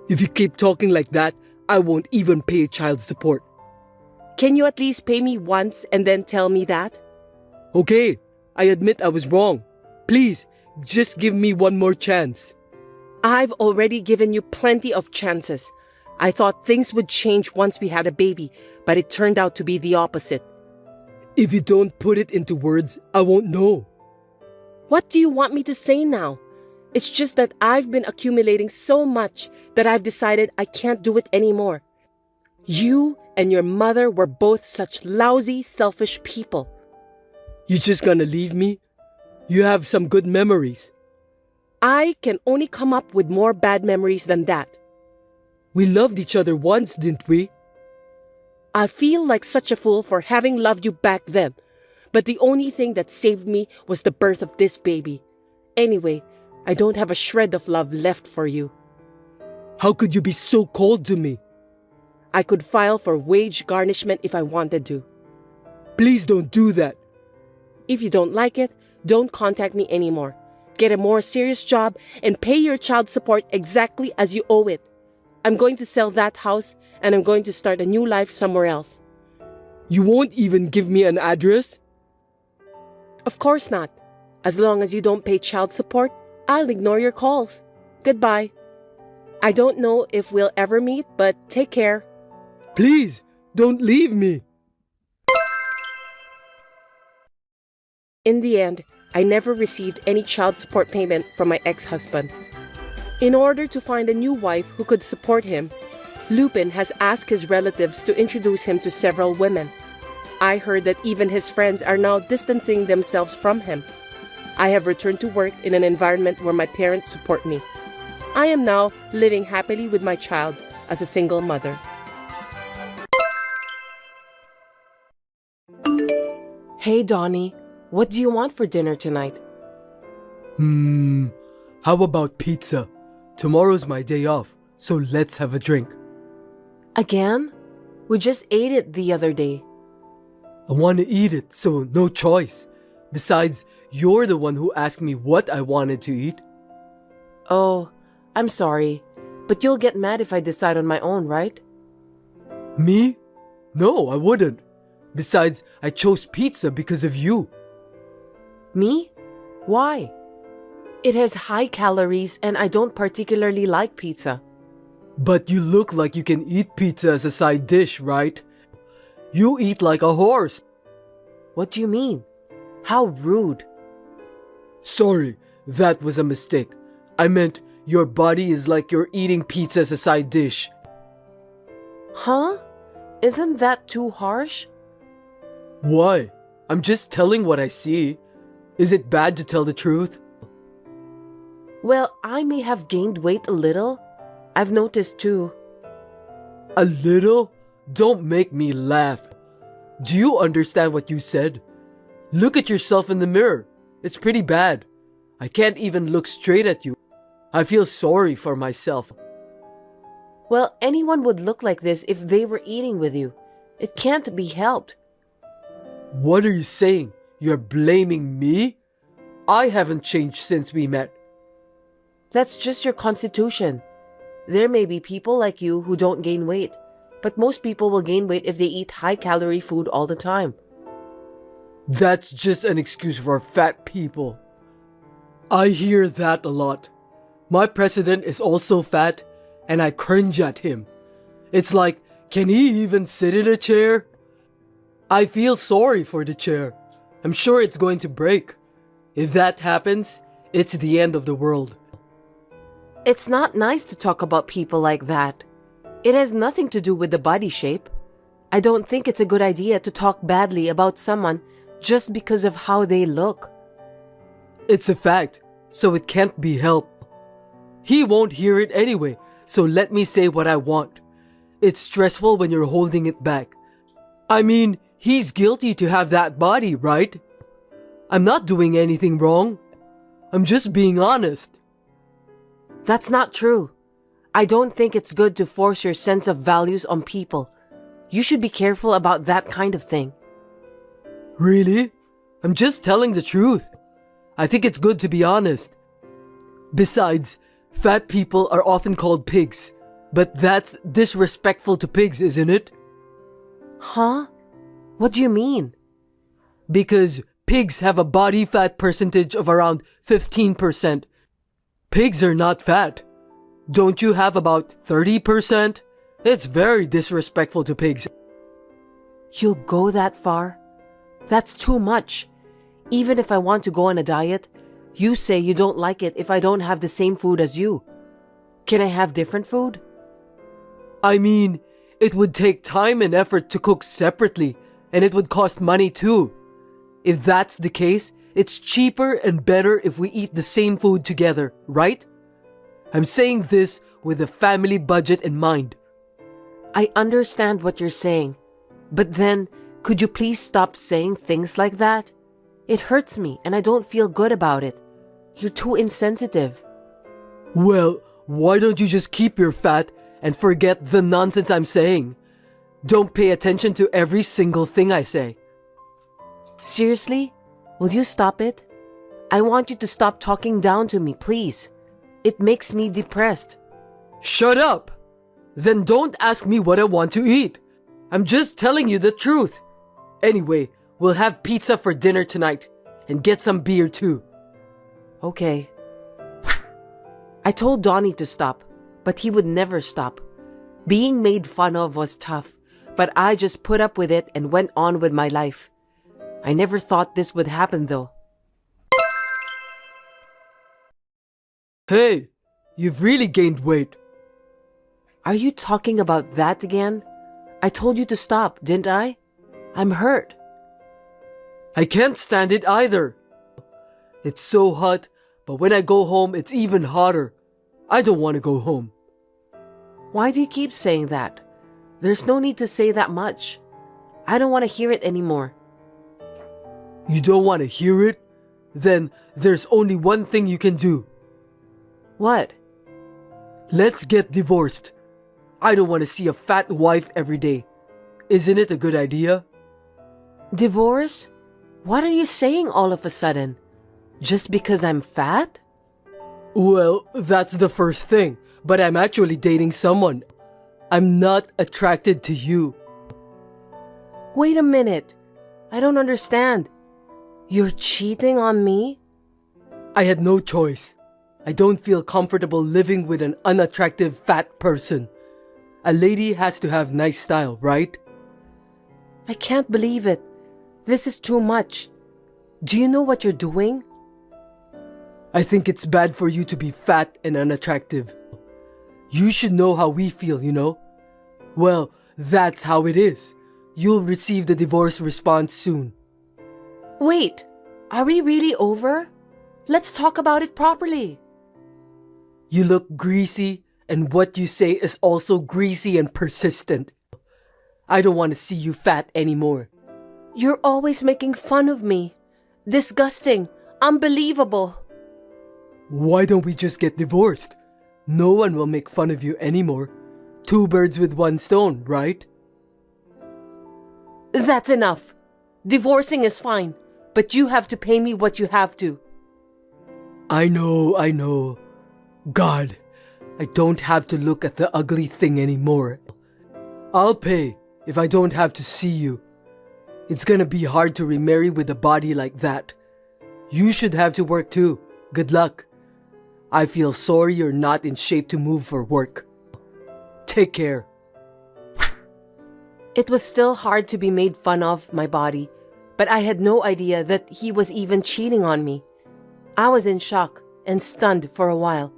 If you keep talking like that, I won't even pay child support. Can you at least pay me once and then tell me that? Okay, I admit I was wrong. Please, just give me one more chance. I've already given you plenty of chances. I thought things would change once we had a baby, but it turned out to be the opposite. If you don't put it into words, I won't know. What do you want me to say now? It's just that I've been accumulating so much that I've decided I can't do it anymore. You and your mother were both such lousy, selfish people. You just gonna leave me? You have some good memories. I can only come up with more bad memories than that. We loved each other once, didn't we? I feel like such a fool for having loved you back then, but the only thing that saved me was the birth of this baby. Anyway, I don't have a shred of love left for you. How could you be so cold to me? I could file for wage garnishment if I wanted to. Please don't do that. If you don't like it, don't contact me anymore. Get a more serious job and pay your child support exactly as you owe it. I'm going to sell that house and I'm going to start a new life somewhere else. You won't even give me an address? Of course not. As long as you don't pay child support, I'll ignore your calls. Goodbye. I don't know if we'll ever meet, but take care. Please, don't leave me. In the end, I never received any child support payment from my ex-husband. In order to find a new wife who could support him, Lupin has asked his relatives to introduce him to several women. I heard that even his friends are now distancing themselves from him. I have returned to work in an environment where my parents support me. I am now living happily with my child as a single mother. Hey, Donny. What do you want for dinner tonight? How about pizza? Tomorrow's my day off, so let's have a drink. Again? We just ate it the other day. I want to eat it, so no choice. Besides, you're the one who asked me what I wanted to eat. Oh, I'm sorry, but you'll get mad if I decide on my own, right? Me? No, I wouldn't. Besides, I chose pizza because of you. Me? Why? It has high calories and I don't particularly like pizza. But you look like you can eat pizza as a side dish, right? You eat like a horse. What do you mean? How rude. Sorry, that was a mistake. I meant your body is like you're eating pizza as a side dish. Huh? Isn't that too harsh? Why? I'm just telling what I see. Is it bad to tell the truth? Well, I may have gained weight a little. I've noticed too. A little? Don't make me laugh. Do you understand what you said? Look at yourself in the mirror. It's pretty bad. I can't even look straight at you. I feel sorry for myself. Well, anyone would look like this if they were eating with you. It can't be helped. What are you saying? You're blaming me? I haven't changed since we met. That's just your constitution. There may be people like you who don't gain weight, but most people will gain weight if they eat high-calorie food all the time. That's just an excuse for fat people. I hear that a lot. My president is also fat, and I cringe at him. It's like, can he even sit in a chair? I feel sorry for the chair. I'm sure it's going to break. If that happens, it's the end of the world. It's not nice to talk about people like that. It has nothing to do with the body shape. I don't think it's a good idea to talk badly about someone just because of how they look. It's a fact, so it can't be helped. He won't hear it anyway, so let me say what I want. It's stressful when you're holding it back. I mean, he's guilty to have that body, right? I'm not doing anything wrong. I'm just being honest. That's not true. I don't think it's good to force your sense of values on people. You should be careful about that kind of thing. Really? I'm just telling the truth. I think it's good to be honest. Besides, fat people are often called pigs. But that's disrespectful to pigs, isn't it? Huh? What do you mean? Because pigs have a body fat percentage of around 15%. Pigs are not fat. Don't you have about 30%? It's very disrespectful to pigs. You'll go that far? That's too much. Even if I want to go on a diet, you say you don't like it if I don't have the same food as you. Can I have different food? I mean, it would take time and effort to cook separately, and it would cost money too. If that's the case, it's cheaper and better if we eat the same food together, right? I'm saying this with a family budget in mind. I understand what you're saying, but then could you please stop saying things like that? It hurts me and I don't feel good about it. You're too insensitive. Well, why don't you just keep your fat and forget the nonsense I'm saying? Don't pay attention to every single thing I say. Seriously? Will you stop it? I want you to stop talking down to me, please. It makes me depressed. Shut up! Then don't ask me what I want to eat. I'm just telling you the truth. Anyway, we'll have pizza for dinner tonight and get some beer too. Okay. I told Donny to stop, but he would never stop. Being made fun of was tough, but I just put up with it and went on with my life. I never thought this would happen though. Hey, you've really gained weight. Are you talking about that again? I told you to stop, didn't I? I'm hurt. I can't stand it either. It's so hot, but when I go home, it's even hotter. I don't want to go home. Why do you keep saying that? There's no need to say that much. I don't want to hear it anymore. You don't want to hear it? Then there's only one thing you can do. What? Let's get divorced. I don't want to see a fat wife every day. Isn't it a good idea? Divorce? What are you saying all of a sudden? Just because I'm fat? Well, that's the first thing, but I'm actually dating someone. I'm not attracted to you. Wait a minute. I don't understand. You're cheating on me? I had no choice. I don't feel comfortable living with an unattractive fat person. A lady has to have nice style, right? I can't believe it. This is too much. Do you know what you're doing? I think it's bad for you to be fat and unattractive. You should know how we feel, you know? Well, that's how it is. You'll receive the divorce response soon. Wait, are we really over? Let's talk about it properly. You look greasy, and what you say is also greasy and persistent. I don't want to see you fat anymore. You're always making fun of me. Disgusting. Unbelievable. Why don't we just get divorced? No one will make fun of you anymore. 2 birds with 1 stone, right? That's enough. Divorcing is fine, but you have to pay me what you have to. I know. God, I don't have to look at the ugly thing anymore. I'll pay if I don't have to see you. It's gonna be hard to remarry with a body like that. You should have to work too. Good luck. I feel sorry you're not in shape to move for work. Take care. It was still hard to be made fun of my body, but I had no idea that he was even cheating on me. I was in shock and stunned for a while.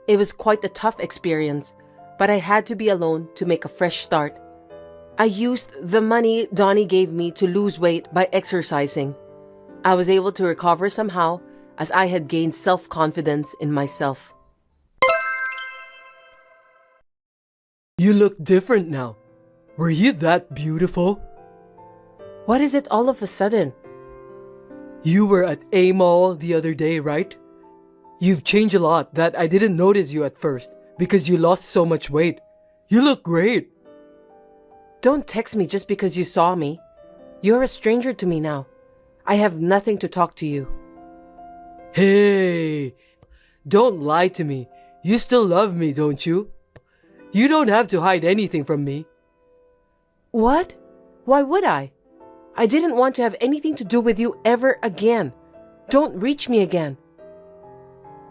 It was quite a tough experience, but I had to be alone to make a fresh start. I used the money Donny gave me to lose weight by exercising. I was able to recover somehow as I had gained self-confidence in myself. You look different now. Were you that beautiful? What is it all of a sudden? You were at A Mall the other day, right? You've changed a lot that I didn't notice you at first because you lost so much weight. You look great. Don't text me just because you saw me. You're a stranger to me now. I have nothing to talk to you. Hey, don't lie to me. You still love me, don't you? You don't have to hide anything from me. What? Why would I? I didn't want to have anything to do with you ever again. Don't reach me again.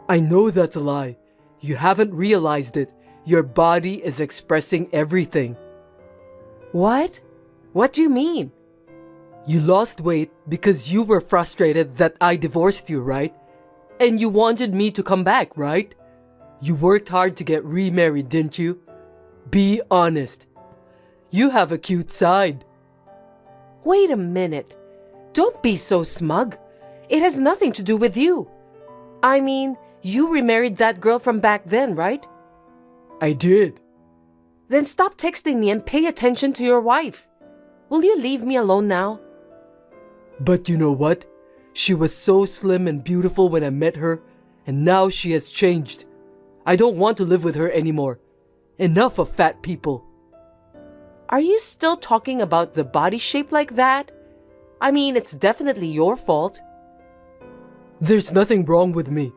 I know that's a lie. You haven't realized it. Your body is expressing everything. What? What do you mean? You lost weight because you were frustrated that I divorced you, right? And you wanted me to come back, right? You worked hard to get remarried, didn't you? Be honest. You have a cute side. Wait a minute. Don't be so smug. It has nothing to do with you. I mean, you remarried that girl from back then, right? I did. Then stop texting me and pay attention to your wife. Will you leave me alone now? But you know what? She was so slim and beautiful when I met her, and now she has changed. I don't want to live with her anymore. Enough of fat people. Are you still talking about the body shape like that? I mean, it's definitely your fault. There's nothing wrong with me.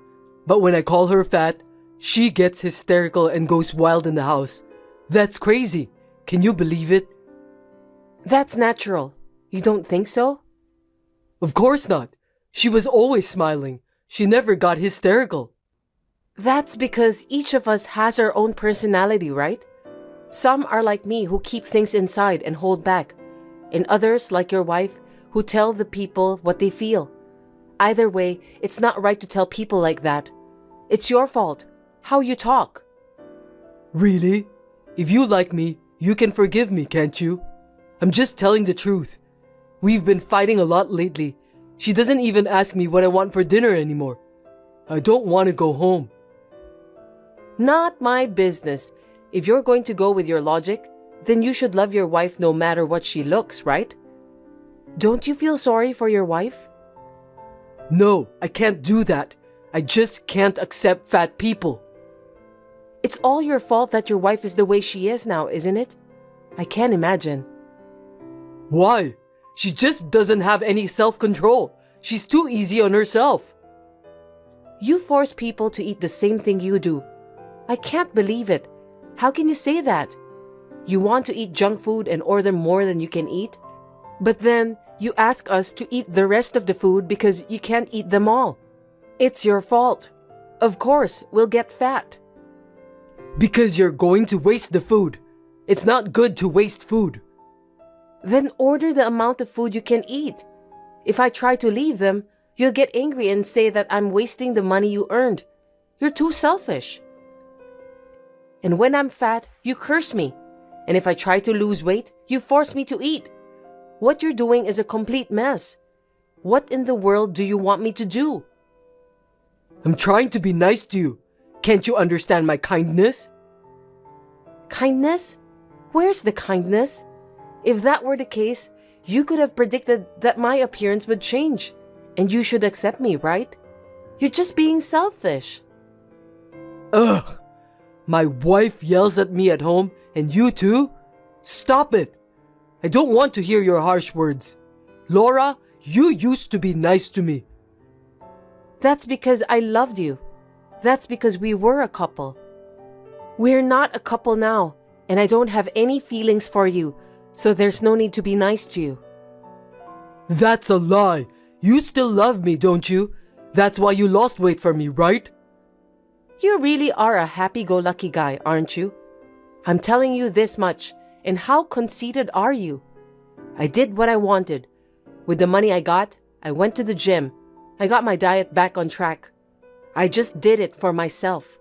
But when I call her fat, she gets hysterical and goes wild in the house. That's crazy. Can you believe it? That's natural. You don't think so? Of course not. She was always smiling. She never got hysterical. That's because each of us has our own personality, right? Some are like me who keep things inside and hold back, and others, like your wife, who tell the people what they feel. Either way, it's not right to tell people like that. It's your fault. How you talk. Really? If you like me, you can forgive me, can't you? I'm just telling the truth. We've been fighting a lot lately. She doesn't even ask me what I want for dinner anymore. I don't want to go home. Not my business. If you're going to go with your logic, then you should love your wife no matter what she looks, right? Don't you feel sorry for your wife? No, I can't do that. I just can't accept fat people. It's all your fault that your wife is the way she is now, isn't it? I can't imagine. Why? She just doesn't have any self-control. She's too easy on herself. You force people to eat the same thing you do. I can't believe it. How can you say that? You want to eat junk food and order more than you can eat? But then you ask us to eat the rest of the food because you can't eat them all. It's your fault. Of course, we'll get fat. Because you're going to waste the food. It's not good to waste food. Then order the amount of food you can eat. If I try to leave them, you'll get angry and say that I'm wasting the money you earned. You're too selfish. And when I'm fat, you curse me. And if I try to lose weight, you force me to eat. What you're doing is a complete mess. What in the world do you want me to do? I'm trying to be nice to you. Can't you understand my kindness? Kindness? Where's the kindness? If that were the case, you could have predicted that my appearance would change. And you should accept me, right? You're just being selfish. Ugh! My wife yells at me at home, and you too? Stop it! I don't want to hear your harsh words. Laura, you used to be nice to me. That's because I loved you. That's because we were a couple. We're not a couple now, and I don't have any feelings for you, so there's no need to be nice to you. That's a lie. You still love me, don't you? That's why you lost weight for me, right? You really are a happy-go-lucky guy, aren't you? I'm telling you this much, and how conceited are you? I did what I wanted. With the money I got, I went to the gym. I got my diet back on track. I just did it for myself.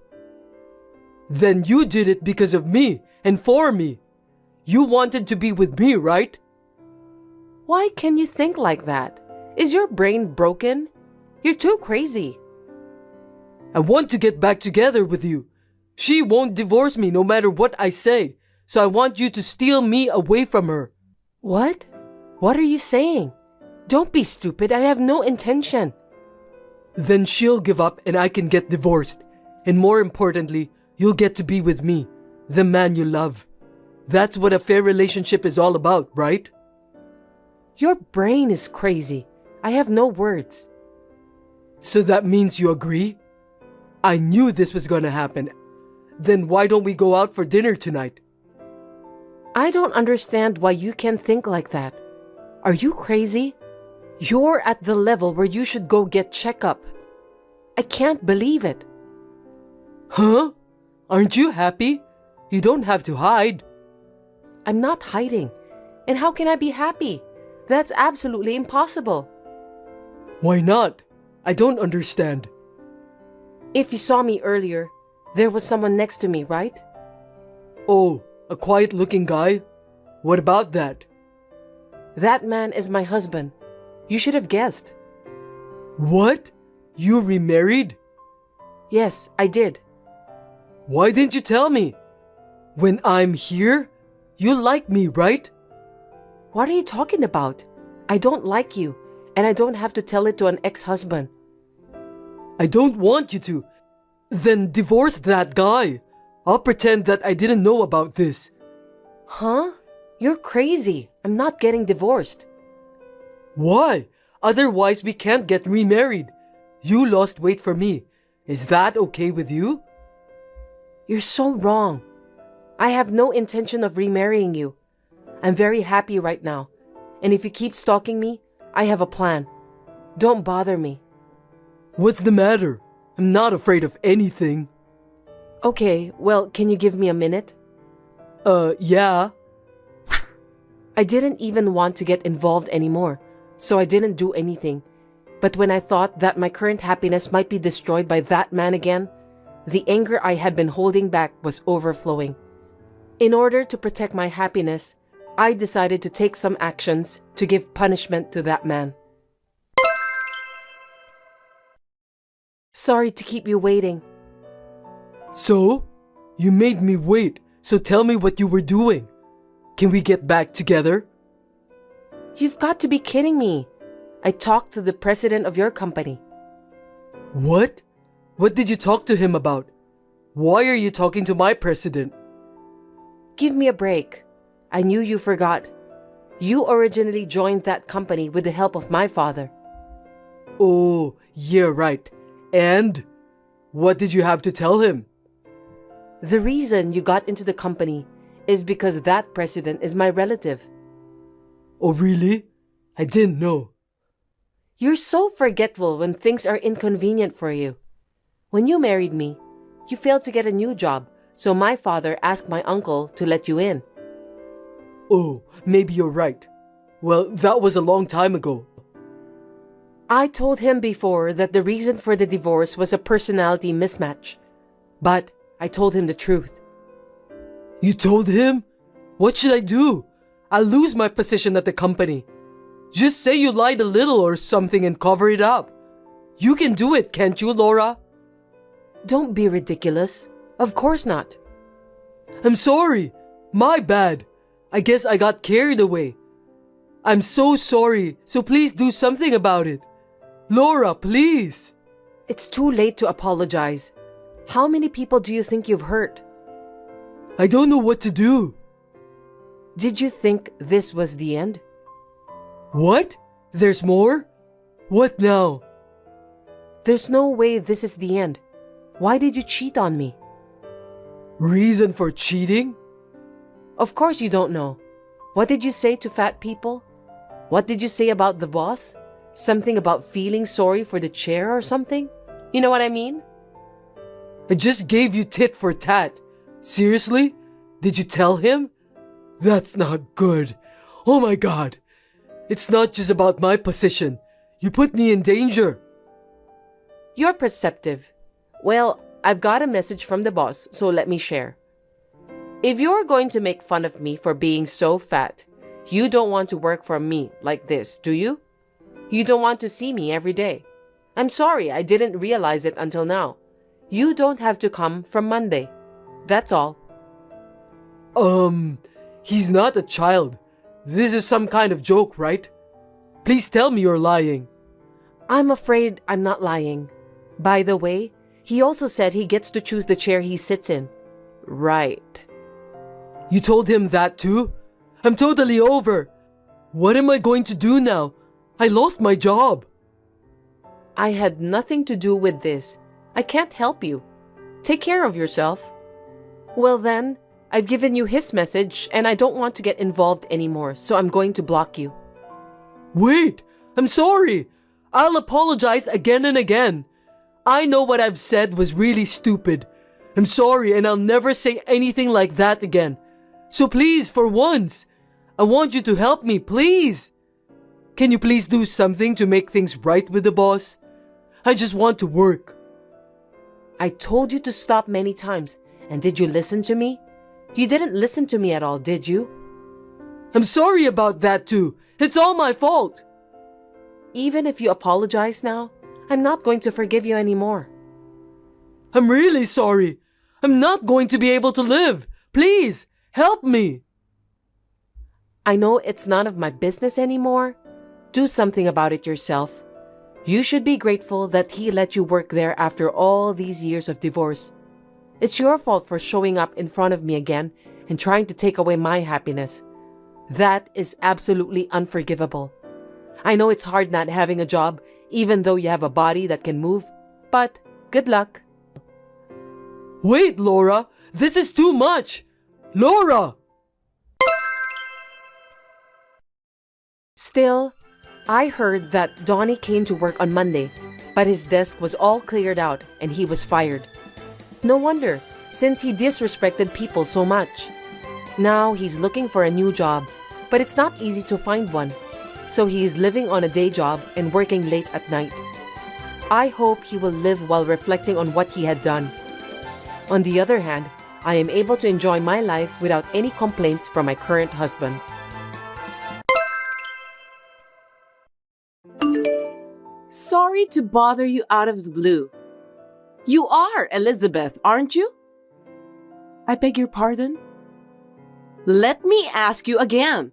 Then you did it because of me and for me. You wanted to be with me, right? Why can you think like that? Is your brain broken? You're too crazy. I want to get back together with you. She won't divorce me no matter what I say, so I want you to steal me away from her. What? What are you saying? Don't be stupid. I have no intention. Then she'll give up and I can get divorced. And more importantly, you'll get to be with me, the man you love. That's what a fair relationship is all about, right? Your brain is crazy. I have no words. So that means you agree? I knew this was gonna happen. Then why don't we go out for dinner tonight? I don't understand why you can think like that. Are you crazy? You're at the level where you should go get checkup. I can't believe it. Huh? Aren't you happy? You don't have to hide. I'm not hiding. And how can I be happy? That's absolutely impossible. Why not? I don't understand. If you saw me earlier, there was someone next to me, right? Oh, a quiet-looking guy? What about that? That man is my husband. You should have guessed. What? You remarried? Yes, I did. Why didn't you tell me? When I'm here, you like me, right? What are you talking about? I don't like you, and I don't have to tell it to an ex-husband. I don't want you to. Then divorce that guy. I'll pretend that I didn't know about this. Huh? You're crazy. I'm not getting divorced. Why? Otherwise, we can't get remarried. You lost weight for me. Is that okay with you? You're so wrong. I have no intention of remarrying you. I'm very happy right now. And if you keep stalking me, I have a plan. Don't bother me. What's the matter? I'm not afraid of anything. Okay, well, can you give me a minute? Yeah. I didn't even want to get involved anymore, so I didn't do anything. But when I thought that my current happiness might be destroyed by that man again, the anger I had been holding back was overflowing. In order to protect my happiness, I decided to take some actions to give punishment to that man. Sorry to keep you waiting. So? You made me wait, so tell me what you were doing. Can we get back together? You've got to be kidding me. I talked to the president of your company. What? What did you talk to him about? Why are you talking to my president? Give me a break. I knew you forgot. You originally joined that company with the help of my father. Oh, yeah, right. And? What did you have to tell him? The reason you got into the company is because that president is my relative. Oh, really? I didn't know. You're so forgetful when things are inconvenient for you. When you married me, you failed to get a new job, so my father asked my uncle to let you in. Oh, maybe you're right. Well, that was a long time ago. I told him before that the reason for the divorce was a personality mismatch. But I told him the truth. You told him? What should I do? I'll lose my position at the company. Just say you lied a little or something and cover it up. You can do it, can't you, Laura? Don't be ridiculous. Of course not. I'm sorry. My bad. I guess I got carried away. I'm so sorry, so please do something about it. Laura, please. It's too late to apologize. How many people do you think you've hurt? I don't know what to do. Did you think this was the end? What? There's more? What now? There's no way this is the end. Why did you cheat on me? Reason for cheating? Of course you don't know. What did you say to fat people? What did you say about the boss? Something about feeling sorry for the chair or something? You know what I mean? I just gave you tit for tat. Seriously? Did you tell him? That's not good. Oh my God. It's not just about my position. You put me in danger. You're perceptive. Well, I've got a message from the boss, so let me share. If you're going to make fun of me for being so fat, you don't want to work for me like this, do you? You don't want to see me every day. I'm sorry, I didn't realize it until now. You don't have to come from Monday. That's all. He's not a child. This is some kind of joke, right? Please tell me you're lying. I'm afraid I'm not lying. By the way, he also said he gets to choose the chair he sits in. Right. You told him that too? I'm totally over. What am I going to do now? I lost my job. I had nothing to do with this. I can't help you. Take care of yourself. Well then, I've given you his message and I don't want to get involved anymore, so I'm going to block you. Wait, I'm sorry. I'll apologize again and again. I know what I've said was really stupid. I'm sorry and I'll never say anything like that again. So please, for once, I want you to help me, please. Can you please do something to make things right with the boss? I just want to work. I told you to stop many times, and did you listen to me? You didn't listen to me at all, did you? I'm sorry about that too. It's all my fault. Even if you apologize now, I'm not going to forgive you anymore. I'm really sorry. I'm not going to be able to live. Please, help me. I know it's none of my business anymore. Do something about it yourself. You should be grateful that he let you work there after all these years of divorce. It's your fault for showing up in front of me again and trying to take away my happiness. That is absolutely unforgivable. I know it's hard not having a job, even though you have a body that can move, but good luck. Wait, Laura, this is too much. Laura! Still, I heard that Donny came to work on Monday, but his desk was all cleared out and he was fired. No wonder, since he disrespected people so much. Now he's looking for a new job, but it's not easy to find one. So he is living on a day job and working late at night. I hope he will live while reflecting on what he had done. On the other hand, I am able to enjoy my life without any complaints from my current husband. Sorry to bother you out of the blue. You are Elizabeth, aren't you? I beg your pardon? Let me ask you again.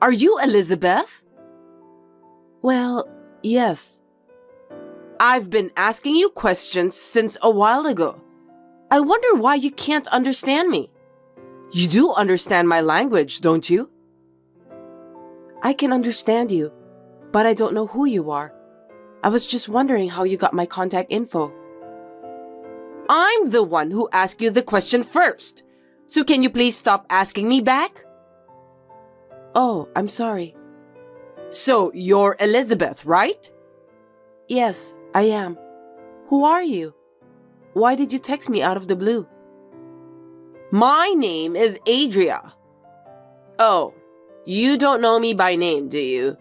Are you Elizabeth? Well, yes. I've been asking you questions since a while ago. I wonder why you can't understand me. You do understand my language, don't you? I can understand you, but I don't know who you are. I was just wondering how you got my contact info. I'm the one who asked you the question first. So can you please stop asking me back? Oh, I'm sorry. So you're Elizabeth, right? Yes, I am. Who are you? Why did you text me out of the blue? My name is Adria. Oh, you don't know me by name, do you?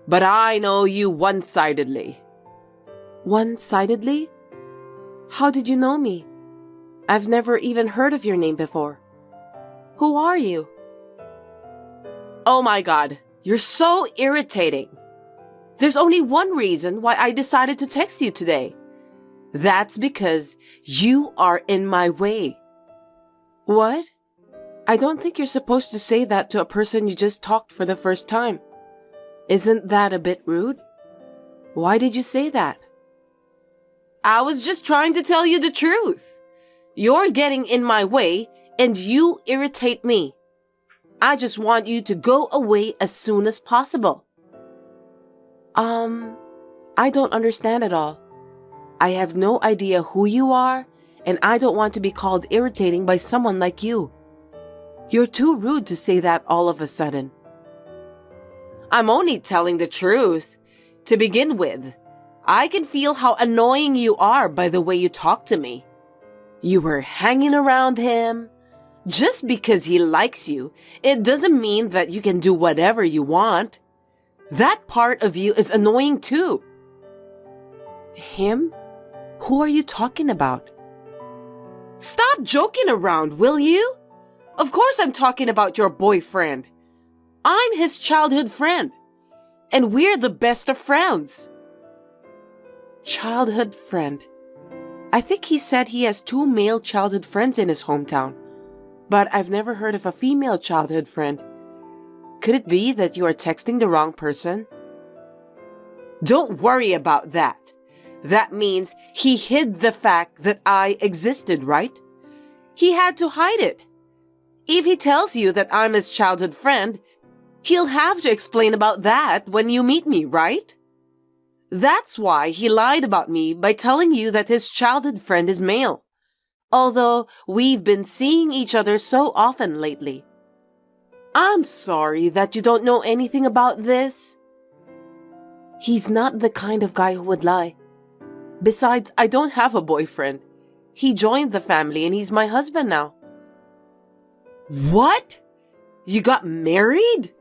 But I know you one-sidedly. One-sidedly? How did you know me? I've never even heard of your name before. Who are you? Oh my God, you're so irritating. There's only one reason why I decided to text you today. That's because you are in my way. What? I don't think you're supposed to say that to a person you just talked for the first time. Isn't that a bit rude? Why did you say that? I was just trying to tell you the truth. You're getting in my way and you irritate me. I just want you to go away as soon as possible. I don't understand at all. I have no idea who you are, and I don't want to be called irritating by someone like you. You're too rude to say that all of a sudden. I'm only telling the truth. To begin with, I can feel how annoying you are by the way you talk to me. You were hanging around him. Just because he likes you, it doesn't mean that you can do whatever you want. That part of you is annoying too. Him? Who are you talking about? Stop joking around, will you? Of course I'm talking about your boyfriend. I'm his childhood friend. And we're the best of friends. Childhood friend. I think he said he has 2 male childhood friends in his hometown. But I've never heard of a female childhood friend. Could it be that you are texting the wrong person? Don't worry about that. That means he hid the fact that I existed, right? He had to hide it. If he tells you that I'm his childhood friend, he'll have to explain about that when you meet me, right? That's why he lied about me by telling you that his childhood friend is male. Although we've been seeing each other so often lately. I'm sorry that you don't know anything about this. He's not the kind of guy who would lie. Besides, I don't have a boyfriend. He joined the family and he's my husband now. What? You got married?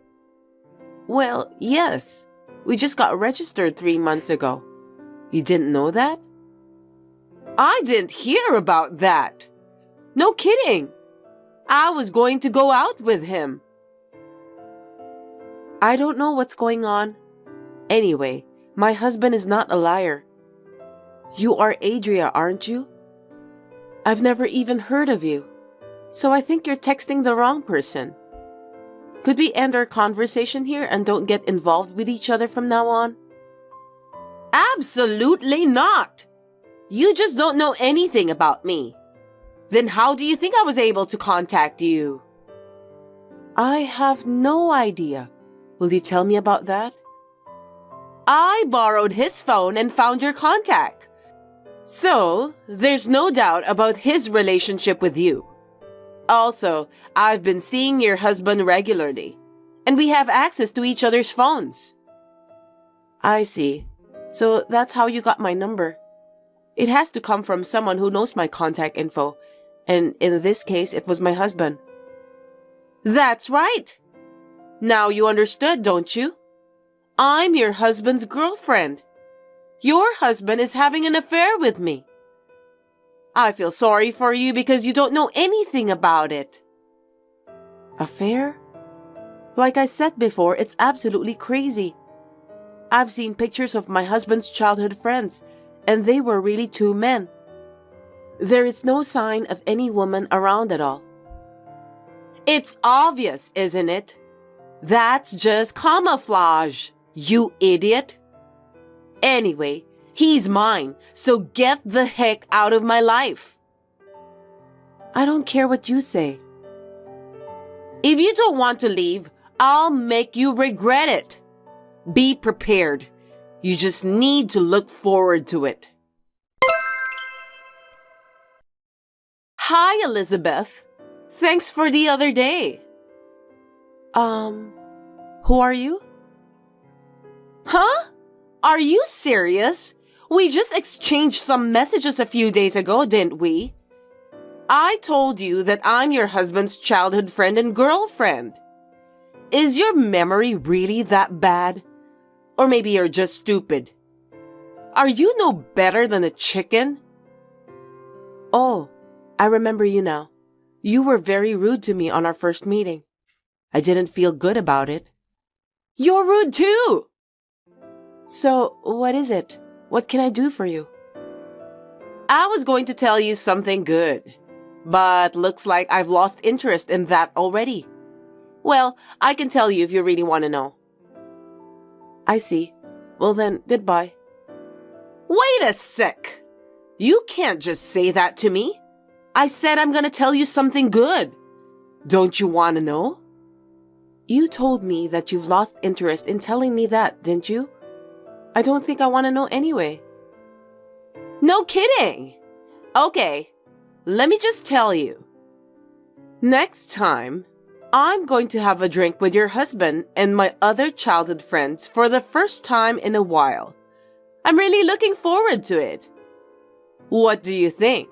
Well, yes. We just got registered 3 months ago. You didn't know that? I didn't hear about that. No kidding. I was going to go out with him. I don't know what's going on. Anyway, my husband is not a liar. You are Adria, aren't you? I've never even heard of you. So I think you're texting the wrong person. Could we end our conversation here and don't get involved with each other from now on? Absolutely not. You just don't know anything about me. Then how do you think I was able to contact you? I have no idea. Will you tell me about that? I borrowed his phone and found your contact. So, there's no doubt about his relationship with you. Also, I've been seeing your husband regularly, and we have access to each other's phones. I see. So that's how you got my number. It has to come from someone who knows my contact info, And in this case, it was my husband. That's right. Now you understood, don't you? I'm your husband's girlfriend. Your husband is having an affair with me. I feel sorry for you because you don't know anything about it. Affair? Like I said before, it's absolutely crazy. I've seen pictures of my husband's childhood friends, and they were really two men. There is no sign of any woman around at all. It's obvious, isn't it? That's just camouflage, you idiot. Anyway, he's mine, so get the heck out of my life. I don't care what you say. If you don't want to leave, I'll make you regret it. Be prepared. You just need to look forward to it. Hi, Elizabeth. Thanks for the other day. Who are you? Huh? Are you serious? We just exchanged some messages a few days ago, didn't we? I told you that I'm your husband's childhood friend and girlfriend. Is your memory really that bad? Or maybe you're just stupid. Are you no better than a chicken? Oh, I remember you now. You were very rude to me on our first meeting. I didn't feel good about it. You're rude too! So, what is it? What can I do for you? I was going to tell you something good, but looks like I've lost interest in that already. Well, I can tell you if you really want to know. I see. Well then, goodbye. Wait a sec! You can't just say that to me. I said I'm gonna tell you something good. Don't you want to know? You told me that you've lost interest in telling me that, didn't you? I don't think I want to know anyway. No kidding! Okay, let me just tell you. Next time, I'm going to have a drink with your husband and my other childhood friends for the first time in a while. I'm really looking forward to it. What do you think?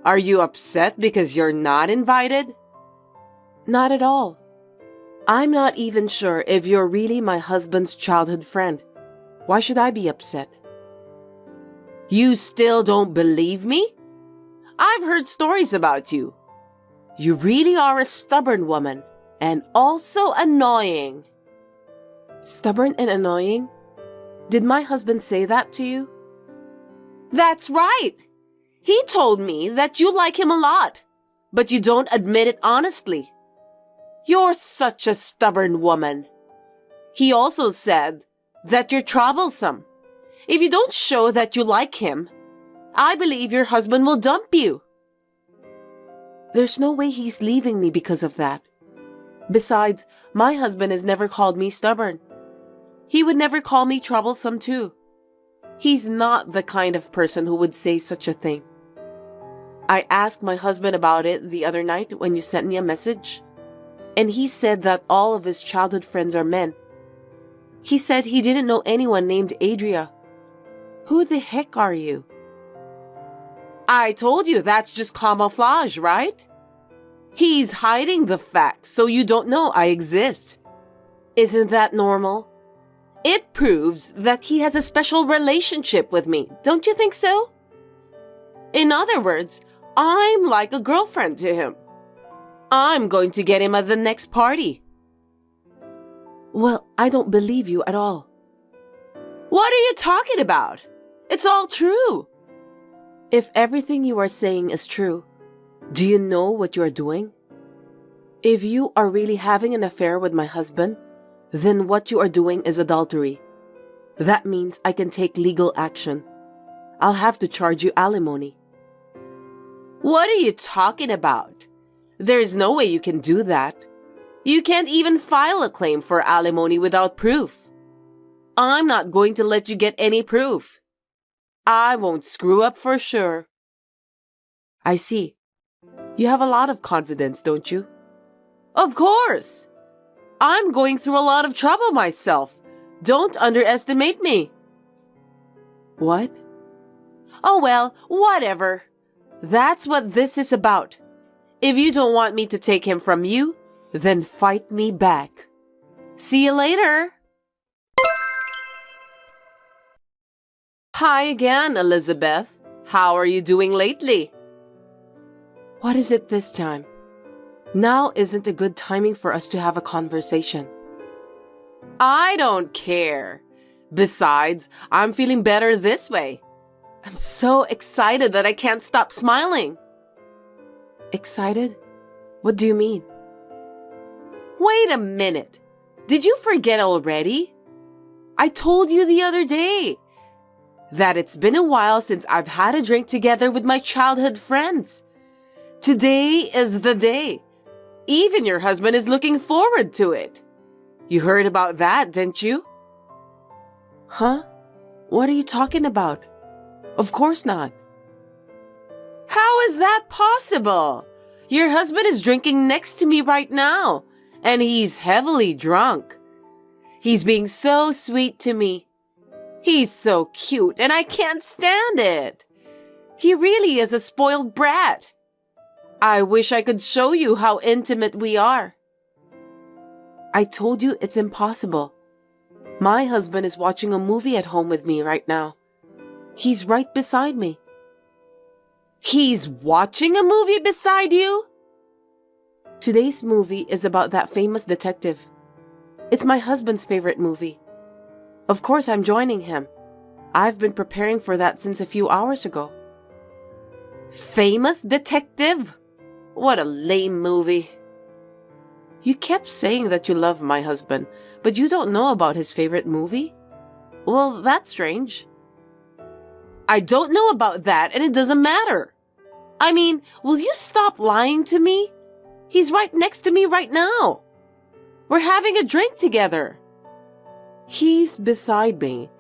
Are you upset because you're not invited? Not at all. I'm not even sure if you're really my husband's childhood friend. Why should I be upset? You still don't believe me? I've heard stories about you. You really are a stubborn woman, and also annoying. Stubborn and annoying? Did my husband say that to you? That's right. He told me that you like him a lot, but you don't admit it honestly. You're such a stubborn woman. He also said that you're troublesome. If you don't show that you like him, I believe your husband will dump you. There's no way he's leaving me because of that. Besides, my husband has never called me stubborn. He would never call me troublesome too. He's not the kind of person who would say such a thing. I asked my husband about it the other night when you sent me a message, and he said that all of his childhood friends are men. He said he didn't know anyone named Adria. Who the heck are you? I told you that's just camouflage, right? He's hiding the fact so you don't know I exist. Isn't that normal? It proves that he has a special relationship with me, don't you think so? In other words, I'm like a girlfriend to him. I'm going to get him at the next party. Well, I don't believe you at all. What are you talking about? It's all true. If everything you are saying is true, do you know what you are doing? If you are really having an affair with my husband, then what you are doing is adultery. That means I can take legal action. I'll have to charge you alimony. What are you talking about? There's no way you can do that. You can't even file a claim for alimony without proof. I'm not going to let you get any proof. I won't screw up for sure. I see. You have a lot of confidence, don't you? Of course. I'm going through a lot of trouble myself. Don't underestimate me. What? Oh well, whatever. That's what this is about. If you don't want me to take him from you, then fight me back. See you later. Hi again, Elizabeth. How are you doing lately? What is it this time? Now isn't a good timing for us to have a conversation. I don't care. Besides, I'm feeling better this way. I'm so excited that I can't stop smiling. Excited? What do you mean? Wait a minute. Did you forget already? I told you the other day that it's been a while since I've had a drink together with my childhood friends. Today is the day. Even your husband is looking forward to it. You heard about that, didn't you? Huh? What are you talking about? Of course not. How is that possible? Your husband is drinking next to me right now, and he's heavily drunk. He's being so sweet to me. He's so cute, and I can't stand it. He really is a spoiled brat. I wish I could show you how intimate we are. I told you it's impossible. My husband is watching a movie at home with me right now. He's right beside me. He's watching a movie beside you? Today's movie is about that famous detective. It's my husband's favorite movie. Of course, I'm joining him. I've been preparing for that since a few hours ago. Famous detective? What a lame movie. You kept saying that you love my husband, but you don't know about his favorite movie? Well, that's strange. I don't know about that, and it doesn't matter. I mean, will you stop lying to me? He's right next to me right now. We're having a drink together. He's beside me.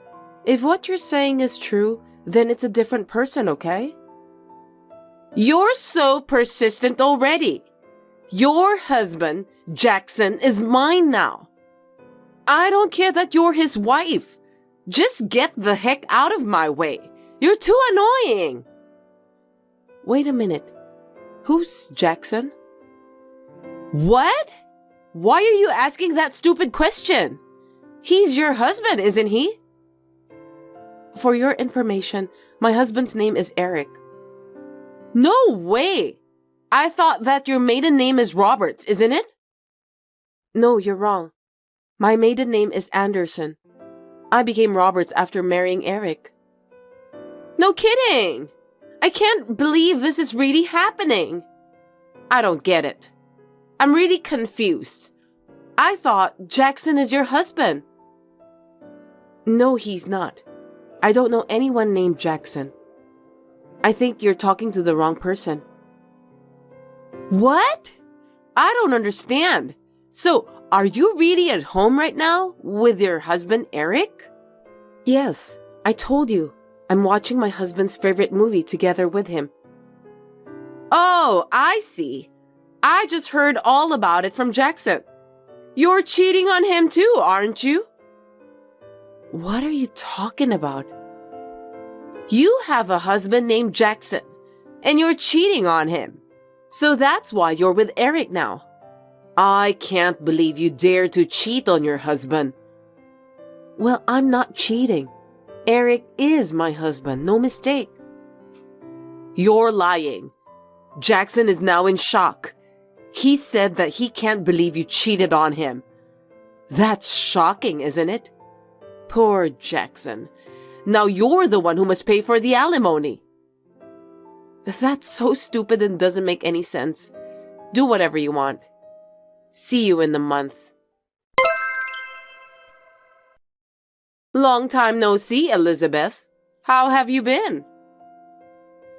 If what you're saying is true, then it's a different person, okay? You're so persistent already. Your husband, Jackson, is mine now. I don't care that you're his wife. Just get the heck out of my way. You're too annoying. Wait a minute. Who's Jackson? What? Why are you asking that stupid question? He's your husband, isn't he? For your information, my husband's name is Eric. No way! I thought that your maiden name is Roberts, isn't it? No, you're wrong. My maiden name is Anderson. I became Roberts after marrying Eric. No kidding! I can't believe this is really happening. I don't get it. I'm really confused. I thought Jackson is your husband. No, he's not. I don't know anyone named Jackson. I think you're talking to the wrong person. What? I don't understand. So, are you really at home right now with your husband, Eric? Yes, I told you. I'm watching my husband's favorite movie together with him. Oh, I see. I just heard all about it from Jackson. You're cheating on him too, aren't you? What are you talking about? You have a husband named Jackson, and you're cheating on him. So that's why you're with Eric now. I can't believe you dare to cheat on your husband. Well, I'm not cheating. Eric is my husband, no mistake. You're lying. Jackson is now in shock. He said that he can't believe you cheated on him. That's shocking, isn't it? Poor Jackson. Now you're the one who must pay for the alimony. That's so stupid and doesn't make any sense. Do whatever you want. See you in the month. Long time no see, Elizabeth. How have you been?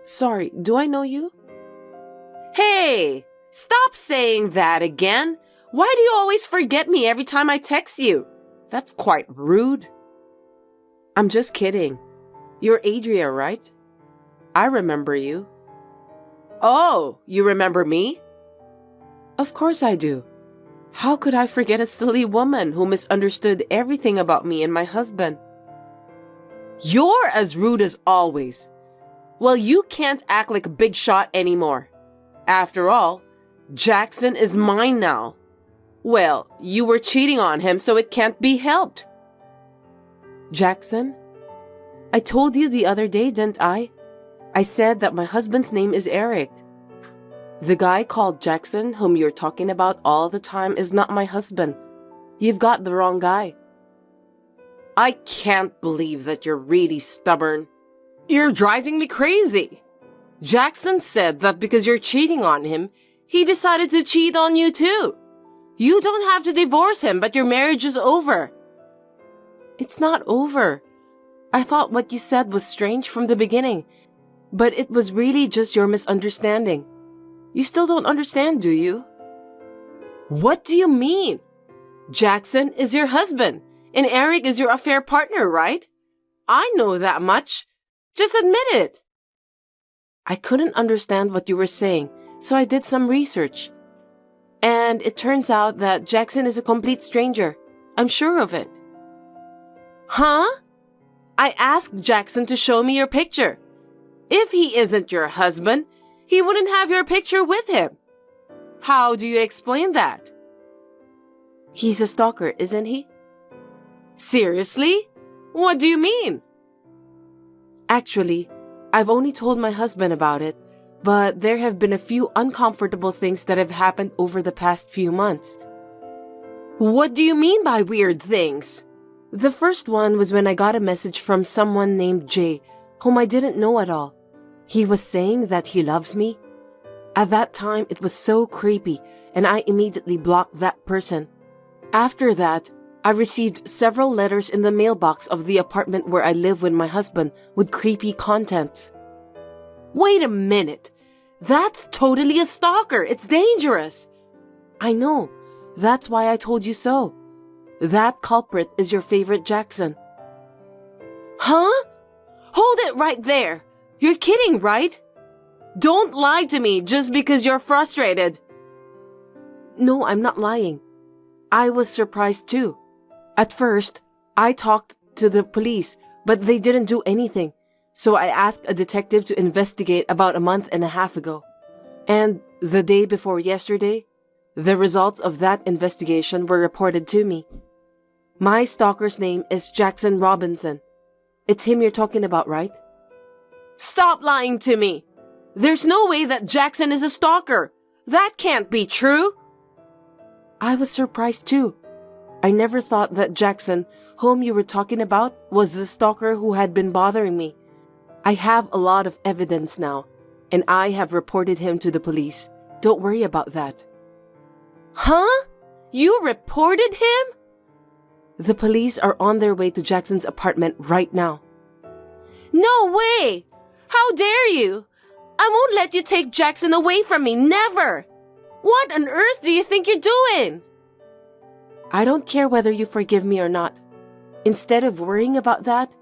Sorry, do I know you? Hey, stop saying that again. Why do you always forget me every time I text you? That's quite rude. I'm just kidding. You're Adria, right? I remember you. Oh, you remember me? Of course I do. How could I forget a silly woman who misunderstood everything about me and my husband? You're as rude as always. Well, you can't act like a big shot anymore. After all, Jackson is mine now. Well, you were cheating on him, so it can't be helped. Jackson? I told you the other day, didn't I? I said that my husband's name is Eric. The guy called Jackson, whom you're talking about all the time, is not my husband. You've got the wrong guy. I can't believe that you're really stubborn. You're driving me crazy. Jackson said that because you're cheating on him, he decided to cheat on you too. You don't have to divorce him, but your marriage is over. It's not over. I thought what you said was strange from the beginning, but it was really just your misunderstanding. You still don't understand, do you? What do you mean? Jackson is your husband, and Eric is your affair partner, right? I know that much. Just admit it. I couldn't understand what you were saying, so I did some research. And it turns out that Jackson is a complete stranger. I'm sure of it. Huh? I asked Jackson to show me your picture. If he isn't your husband, he wouldn't have your picture with him. How do you explain that? He's a stalker, isn't he? Seriously? What do you mean? Actually, I've only told my husband about it, but there have been a few uncomfortable things that have happened over the past few months. What do you mean by weird things? The first one was when I got a message from someone named Jay, whom I didn't know at all. He was saying that he loves me. At that time, it was so creepy, and I immediately blocked that person. After that, I received several letters in the mailbox of the apartment where I live with my husband with creepy contents. Wait a minute. That's totally a stalker. It's dangerous. I know. That's why I told you so. That culprit is your favorite Jackson. Huh? Hold it right there. You're kidding, right? Don't lie to me just because you're frustrated. No, I'm not lying. I was surprised too. At first, I talked to the police, but they didn't do anything. So I asked a detective to investigate about a month and a half ago. And the day before yesterday, the results of that investigation were reported to me. My stalker's name is Jackson Robinson. It's him you're talking about, right? Stop lying to me. There's no way that Jackson is a stalker. That can't be true. I was surprised too. I never thought that Jackson, whom you were talking about, was the stalker who had been bothering me. I have a lot of evidence now, and I have reported him to the police. Don't worry about that. Huh? You reported him? The police are on their way to Jackson's apartment right now. No way! How dare you? I won't let you take Jackson away from me, never! What on earth do you think you're doing? I don't care whether you forgive me or not. Instead of worrying about that,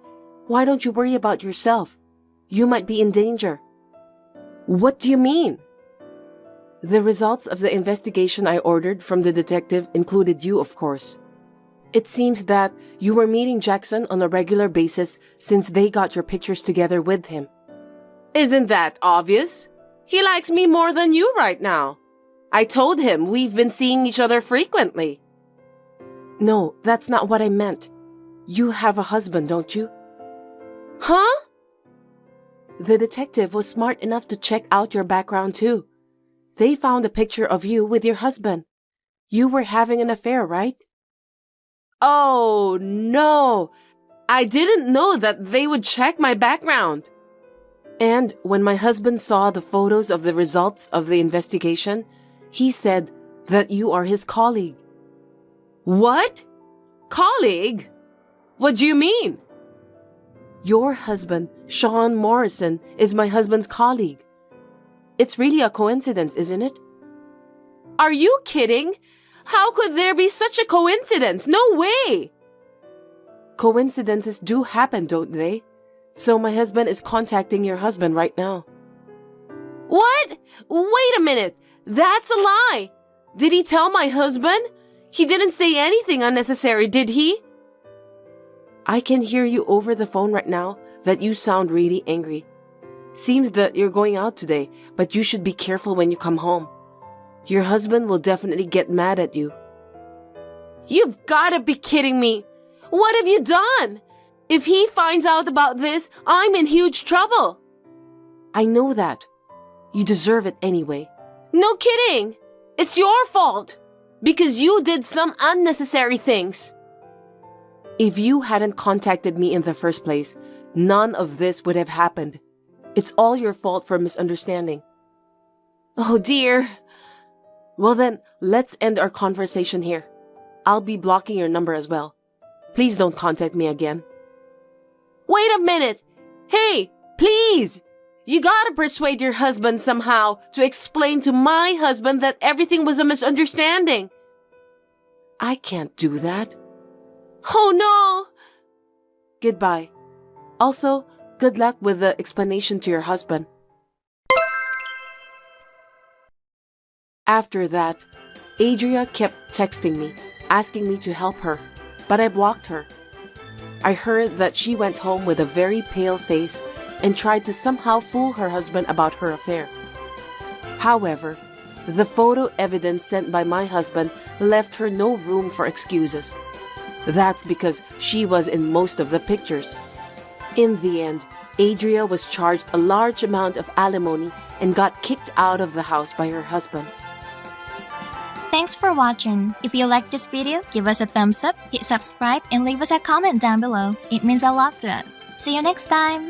why don't you worry about yourself? You might be in danger. What do you mean? The results of the investigation I ordered from the detective included you, of course. It seems that you were meeting Jackson on a regular basis since they got your pictures together with him. Isn't that obvious? He likes me more than you right now. I told him we've been seeing each other frequently. No, that's not what I meant. You have a husband, don't you? Huh? The detective was smart enough to check out your background too. They found a picture of you with your husband. You were having an affair, right? Oh, no. I didn't know that they would check my background. And when my husband saw the photos of the results of the investigation, he said that you are his colleague. What? Colleague? What do you mean? Your husband, Sean Morrison, is my husband's colleague. It's really a coincidence, isn't it? Are you kidding? How could there be such a coincidence? No way! Coincidences do happen, don't they? So my husband is contacting your husband right now. What? Wait a minute. That's a lie. Did he tell my husband? He didn't say anything unnecessary, did he? I can hear you over the phone right now that you sound really angry. Seems that you're going out today, but you should be careful when you come home. Your husband will definitely get mad at you. You've gotta be kidding me! What have you done? If he finds out about this, I'm in huge trouble! I know that. You deserve it anyway. No kidding! It's your fault! Because you did some unnecessary things. If you hadn't contacted me in the first place, none of this would have happened. It's all your fault for misunderstanding. Oh dear. Well then, let's end our conversation here. I'll be blocking your number as well. Please don't contact me again. Wait a minute! Hey, please! You gotta persuade your husband somehow to explain to my husband that everything was a misunderstanding. I can't do that. Oh no! Goodbye. Also, good luck with the explanation to your husband. After that, Adria kept texting me, asking me to help her, but I blocked her. I heard that she went home with a very pale face and tried to somehow fool her husband about her affair. However, the photo evidence sent by my husband left her no room for excuses. That's because she was in most of the pictures. In the end, Adria was charged a large amount of alimony and got kicked out of the house by her husband. Thanks for watching. If you liked this video, give us a thumbs up, hit subscribe, and leave us a comment down below. It means a lot to us. See you next time!